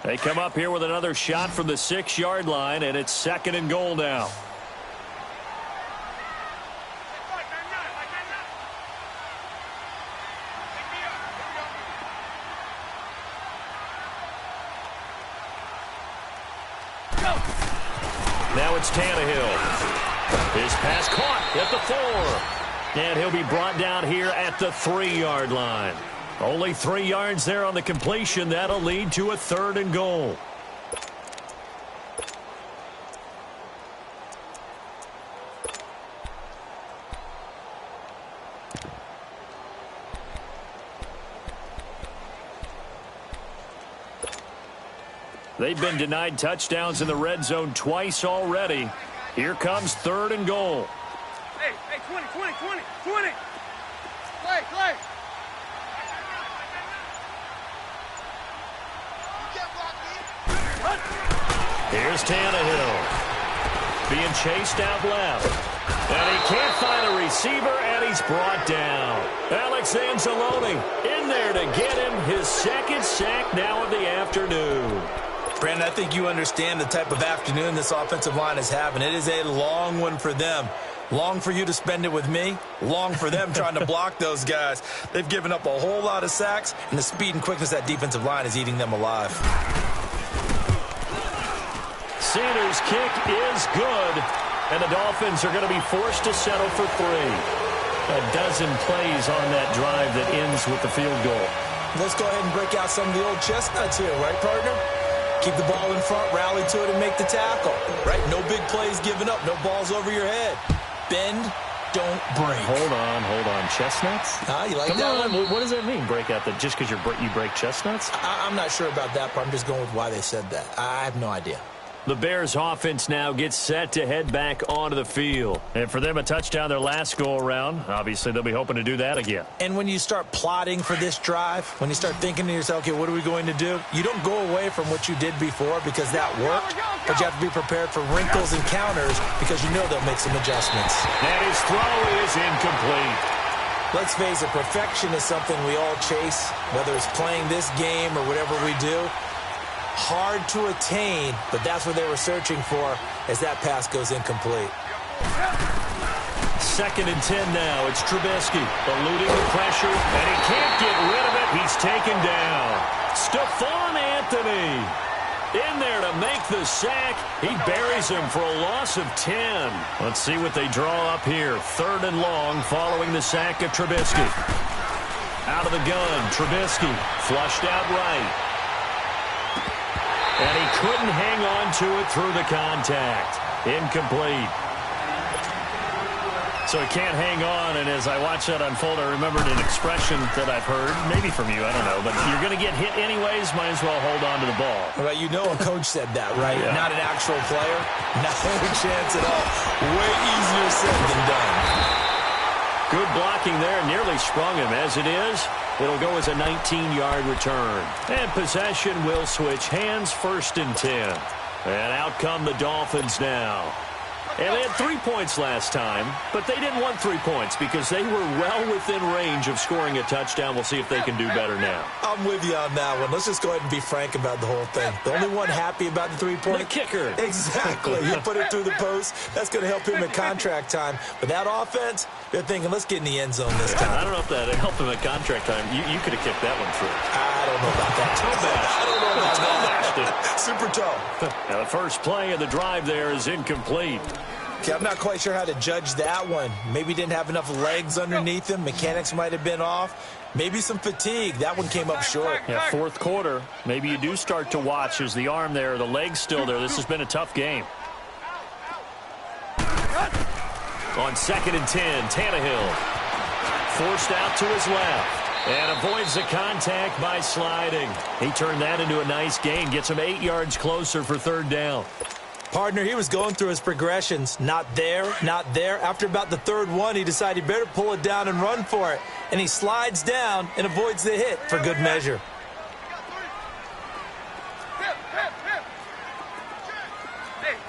They come up here with another shot from the 6-yard line, and it's 2nd and goal now. Now it's Tannehill. His pass caught at the 4. And he'll be brought down here at the 3-yard line. Only 3 yards there on the completion. That'll lead to a 3rd and goal. They've been denied touchdowns in the red zone twice already. Here comes 3rd and goal. Hey, 20. Clay. Here's Tannehill. Being chased out left. And he can't find a receiver, and he's brought down. Alex Anzalone in there to get him his 2nd sack now of the afternoon. Brandon, I think you understand the type of afternoon this offensive line is having. It is a long one for them. Long for you to spend it with me. Long for them trying to block those guys. They've given up a whole lot of sacks, and the speed and quickness of that defensive line is eating them alive. Sanders' kick is good, and the Dolphins are going to be forced to settle for 3. A dozen plays on that drive that ends with the field goal. Let's go ahead and break out some of the old chestnuts here, right, partner? Keep the ball in front, rally to it, and make the tackle, right? No big plays given up, no balls over your head. Bend, don't break. Hold on. Chestnuts? You like Come that on. one? What does that mean, break out? Just because you break chestnuts? I'm not sure about that part. I'm just going with why they said that. I have no idea. The Bears offense now gets set to head back onto the field. And for them, a touchdown their last go-around. Obviously, they'll be hoping to do that again. And when you start plotting for this drive, when you start thinking to yourself, okay, what are we going to do? You don't go away from what you did before because that worked, but you have to be prepared for wrinkles and counters because you know they'll make some adjustments. And his throw is incomplete. Let's face it, perfection is something we all chase, whether it's playing this game or whatever we do. Hard to attain, but that's what they were searching for as that pass goes incomplete. 2nd and 10 now. It's Trubisky eluding the pressure, and he can't get rid of it. He's taken down. Stephon Anthony in there to make the sack. He buries him for a loss of 10. Let's see what they draw up here. 3rd and long following the sack of Trubisky. Out of the gun, Trubisky flushed out right. And he couldn't hang on to it through the contact. Incomplete. So he can't hang on, and as I watch that unfold, I remembered an expression that I've heard, maybe from you, I don't know, but you're going to get hit anyways, might as well hold on to the ball. Well, you know a coach said that, right? Yeah. Not an actual player. Not any chance at all. Way easier said than done. Good blocking there, nearly sprung him. As it is, it'll go as a 19-yard return. And possession will switch hands, 1st and 10. And out come the Dolphins now. And they had 3 points last time, but they didn't want 3 points because they were well within range of scoring a touchdown. We'll see if they can do better now. I'm with you on that one. Let's just go ahead and be frank about the whole thing. The only one happy about the 3-point? The kicker. Exactly. You put it through the post. That's going to help him at contract time. But that offense, they're thinking, let's get in the end zone this time. I don't know if that helped him at contract time. You could have kicked that one through. I don't know about that. I don't know about that. Super toe. Now the first play of the drive there is incomplete. Okay, I'm not quite sure how to judge that one. Maybe didn't have enough legs underneath him. Mechanics might have been off. Maybe some fatigue. That one came up short. Yeah, 4th quarter. Maybe you do start to watch. Is the arm there, the leg's still there. This has been a tough game. On 2nd and 10, Tannehill forced out to his left and avoids the contact by sliding. He turned that into a nice gain. Gets him 8 yards closer for 3rd down. Partner, he was going through his progressions. Not there, not there. After about the 3rd one, he decided he better pull it down and run for it. And he slides down and avoids the hit for good measure.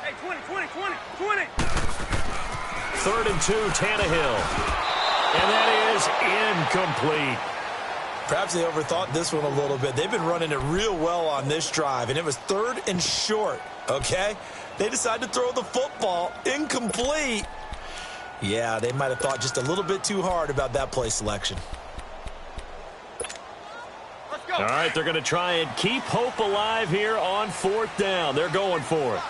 Hey, 20. 3rd and 2, Tannehill. And that is incomplete. Perhaps they overthought this one a little bit. They've been running it real well on this drive, and it was 3rd and short, okay? They decided to throw the football incomplete. Yeah, they might have thought just a little bit too hard about that play selection. All right, they're going to try and keep hope alive here on 4th down. They're going for it.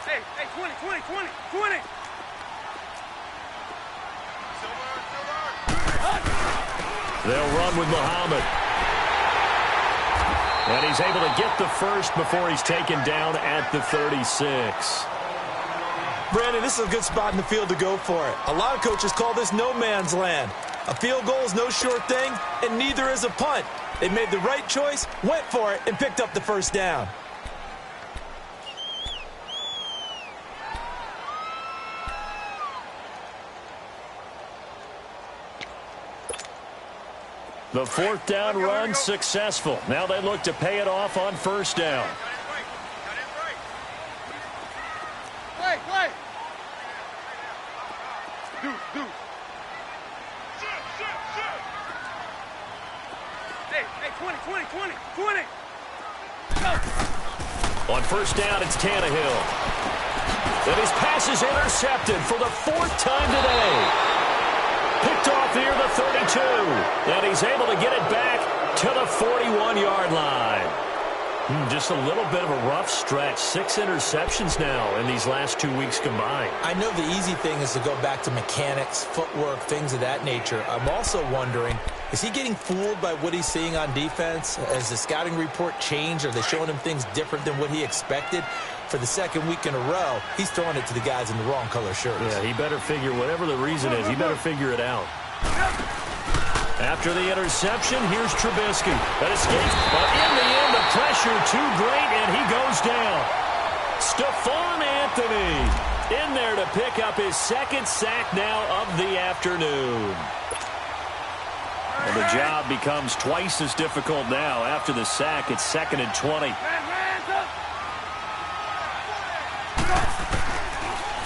Hey, 20. They'll run with Muhammad. And he's able to get the first before he's taken down at the 36. Brandon, this is a good spot in the field to go for it. A lot of coaches call this no man's land. A field goal is no sure thing, and neither is a punt. They made the right choice, went for it, and picked up the 1st down. The 4th down run successful. Now they look to pay it off on 1st down. Play. Do. Hey, 20. On 1st down, it's Tannehill. And his pass is intercepted for the 4th time today. Picked off near the 32. And he's able to get it back to the 41-yard line. Just a little bit of a rough stretch. 6 interceptions now in these last 2 weeks combined. I know the easy thing is to go back to mechanics, footwork, things of that nature. I'm also wondering, is he getting fooled by what he's seeing on defense? Has the scouting report changed? Are they showing him things different than what he expected? For the 2nd week in a row, he's throwing it to the guys in the wrong color shirts. Yeah, he better figure, whatever the reason is, he better figure it out. After the interception, here's Trubisky. That escapes, but in the end, the pressure too great, and he goes down. Stephon Anthony in there to pick up his second sack now of the afternoon. And the job becomes twice as difficult now. After the sack, it's 2nd and 20.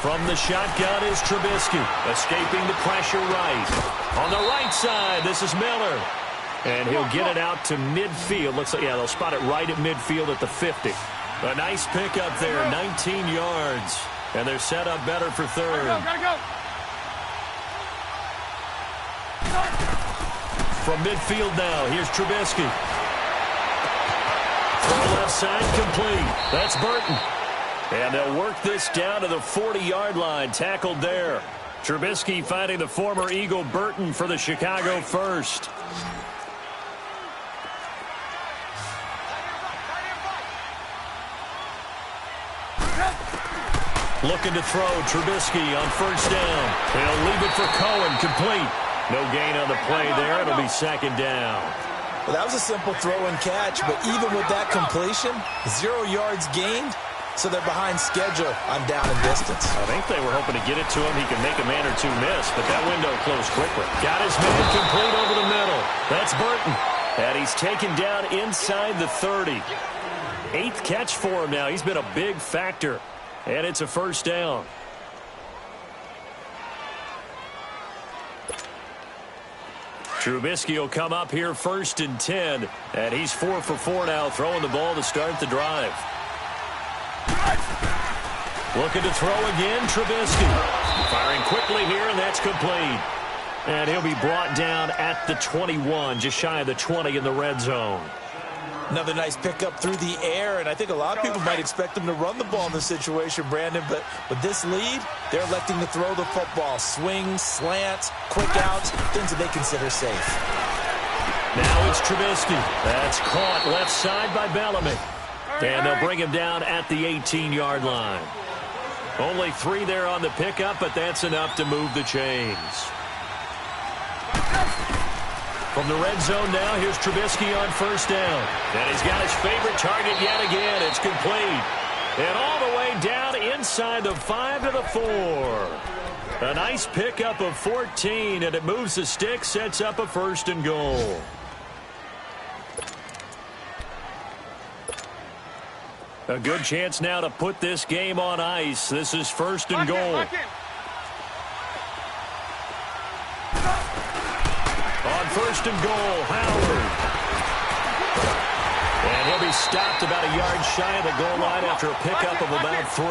From the shotgun is Trubisky, escaping the pressure right. On the right side, this is Miller. And he'll get it out to midfield. Looks like, yeah, they'll spot it right at midfield at the 50. A nice pickup there, 19 yards. And they're set up better for third. Gotta go. From midfield now, here's Trubisky. From left side, complete. That's Burton. And they'll work this down to the 40-yard line, tackled there. Trubisky finding the former Eagle Burton for the Chicago first. Looking to throw, Trubisky on first down. He'll leave it for Cohen, complete. No gain on the play there. It'll be 2nd down. Well, that was a simple throw and catch, but even with that completion, 0 yards gained, so they're behind schedule on down and distance. I think they were hoping to get it to him. He could make a man or two miss, but that window closed quickly. Got his man complete over the middle. That's Burton. And he's taken down inside the 30. 8th catch for him now. He's been a big factor. And it's a first down. Trubisky will come up here 1st and 10. And he's 4 for 4 now, throwing the ball to start the drive. Looking to throw again, Trubisky. Firing quickly here, and that's complete. And he'll be brought down at the 21, just shy of the 20 in the red zone. Another nice pickup through the air, and I think a lot of people might expect them to run the ball in this situation, Brandon, but with this lead, they're electing to throw the football. Swings, slants, quick outs, things that they consider safe. Now it's Trubisky. That's caught left side by Bellamy. And they'll bring him down at the 18-yard line. Only 3 there on the pickup, but that's enough to move the chains. From the red zone now, here's Trubisky on first down. And he's got his favorite target yet again. It's complete. And all the way down inside the 5 to the 4. A nice pickup of 14, and it moves the stick, sets up a 1st and goal. A good chance now to put this game on ice. This is 1st and goal. On 1st and goal, Howard. And he'll be stopped about a yard shy of the goal line after a pickup of about 3.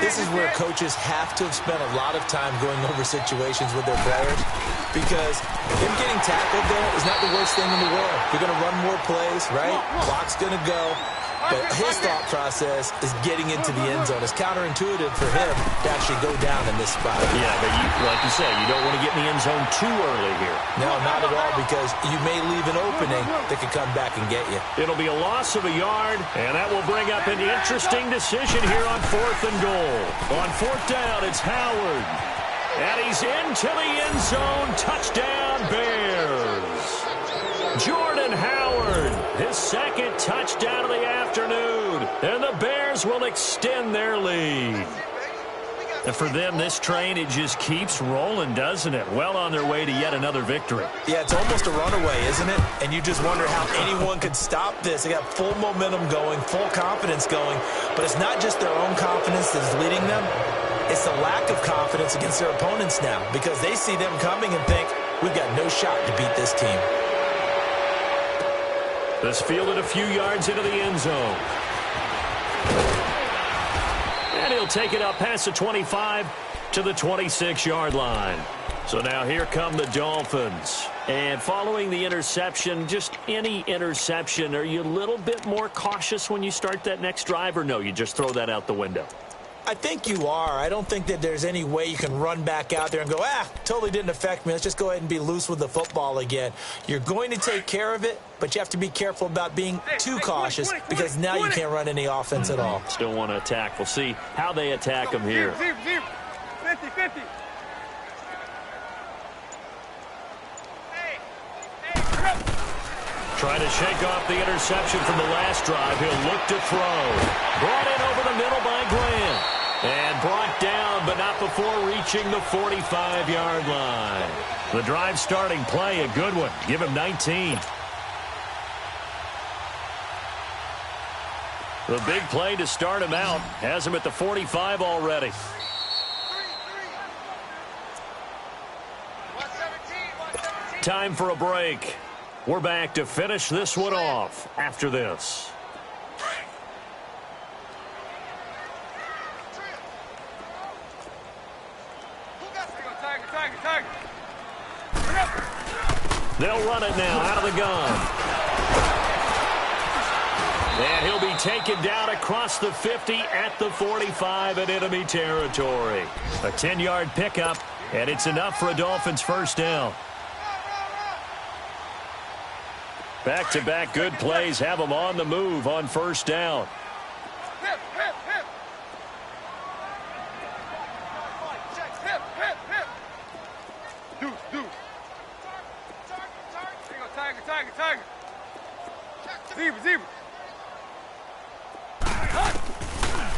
This is where coaches have to have spent a lot of time going over situations with their players, because him getting tackled there is not the worst thing in the world. You're going to run more plays, right? Clock's going to go. But his thought process is getting into the end zone. It's counterintuitive for him to actually go down in this spot. Yeah, but like you say, you don't want to get in the end zone too early here. No, not at all, because you may leave an opening that could come back and get you. It'll be a loss of a yard, and that will bring up an interesting decision here on 4th and goal. On 4th down, it's Howard. And he's into the end zone. Touchdown, Bears. Jordan Howard, his 2nd touchdown of the afternoon. And the Bears will extend their lead. And for them, this train, it just keeps rolling, doesn't it? Well on their way to yet another victory. Yeah, it's almost a runaway, isn't it? And you just wonder how anyone could stop this. They got full momentum going, full confidence going. But it's not just their own confidence that's leading them. It's the lack of confidence against their opponents now, because they see them coming and think, we've got no shot to beat this team. This fielded a few yards into the end zone. And he'll take it up past the 25 to the 26-yard line. So now here come the Dolphins. And following the interception, just any interception, are you a little bit more cautious when you start that next drive, or no, you just throw that out the window? I think you are. I don't think that there's any way you can run back out there and go, totally didn't affect me. Let's just go ahead and be loose with the football again. You're going to take care of it, but you have to be careful about being too cautious, because now you can't run any offense at all. Still want to attack. We'll see how they attack them here. 50-50. Trying to shake off the interception from the last drive. He'll look to throw. Brought in over the middle by Grant. And brought down, but not before reaching the 45-yard line. The drive starting play, a good one. Give him 19. The big play to start him out has him at the 45 already. Time for a break. We're back to finish this one off after this. They'll run it now out of the gun. And he'll be taken down across the 50 at the 45 in enemy territory. A 10-yard pickup, and it's enough for a Dolphins first down. Back-to-back good plays have them on the move on first down.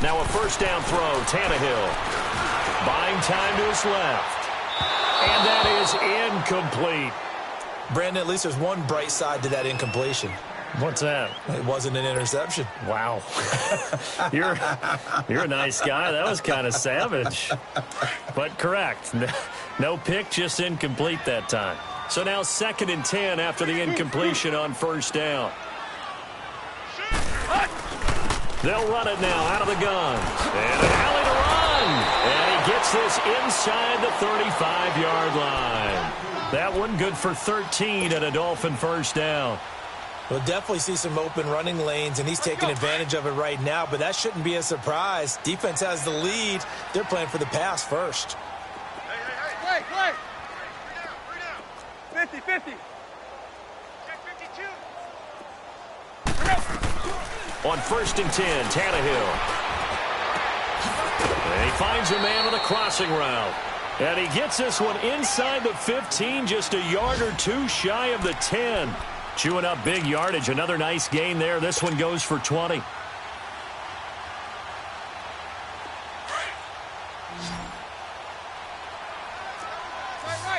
Now a first down throw, Tannehill. Buying time to his left. And that is incomplete. Brandon, at least there's one bright side to that incompletion. What's that? It wasn't an interception. Wow. You're a nice guy. That was kind of savage. But correct. No pick, just incomplete that time. So now 2nd and 10 after the incompletion on first down. They'll run it now out of the gun. And an alley to run. And he gets this inside the 35-yard line. That one good for 13 and a Dolphin first down. We'll definitely see some open running lanes, and he's taking advantage of it right now, but that shouldn't be a surprise. Defense has the lead. They're playing for the pass first. Play. 50-50. Check 52. On 1st and 10, Tannehill. And he finds a man on the crossing route. And he gets this one inside the 15, just a yard or two shy of the 10. Chewing up big yardage. Another nice gain there. This one goes for 20.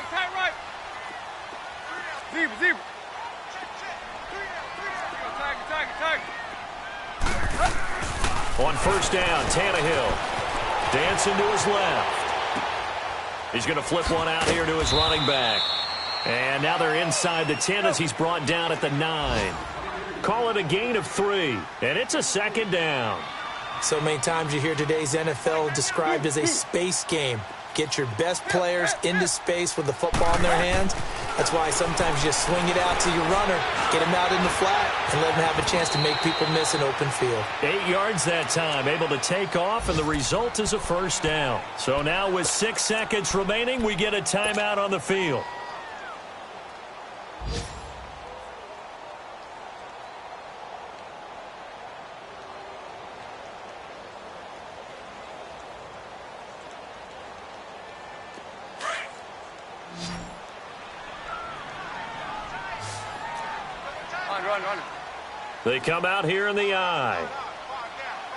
Tight right. Zebra. On first down, Tannehill. Dancing to his left. He's going to flip one out here to his running back. And now they're inside the 10 as he's brought down at the 9. Call it a gain of 3. And it's a 2nd down. So many times you hear today's NFL described as a space game. Get your best players into space with the football in their hands. That's why sometimes you just swing it out to your runner, get him out in the flat, and let him have a chance to make people miss an open field. 8 yards that time, able to take off, and the result is a first down. So now with 6 seconds remaining, we get a timeout on the field. Run. They come out here in the eye.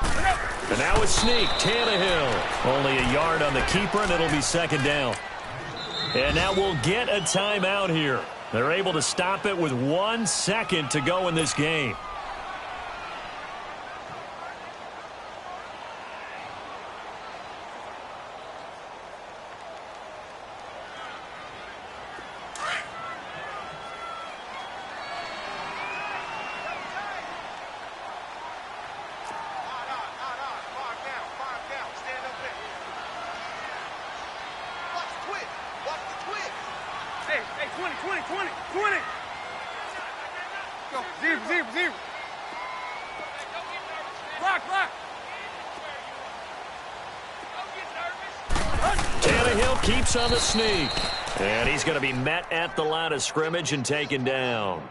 And now it's sneak, Tannehill. Only a yard on the keeper, and it'll be 2nd down. And now we'll get a timeout here. They're able to stop it with 1 second to go in this game. Hey, 20. Go, zebra. Block. Tannehill keeps on the sneak. And he's going to be met at the line of scrimmage and taken down.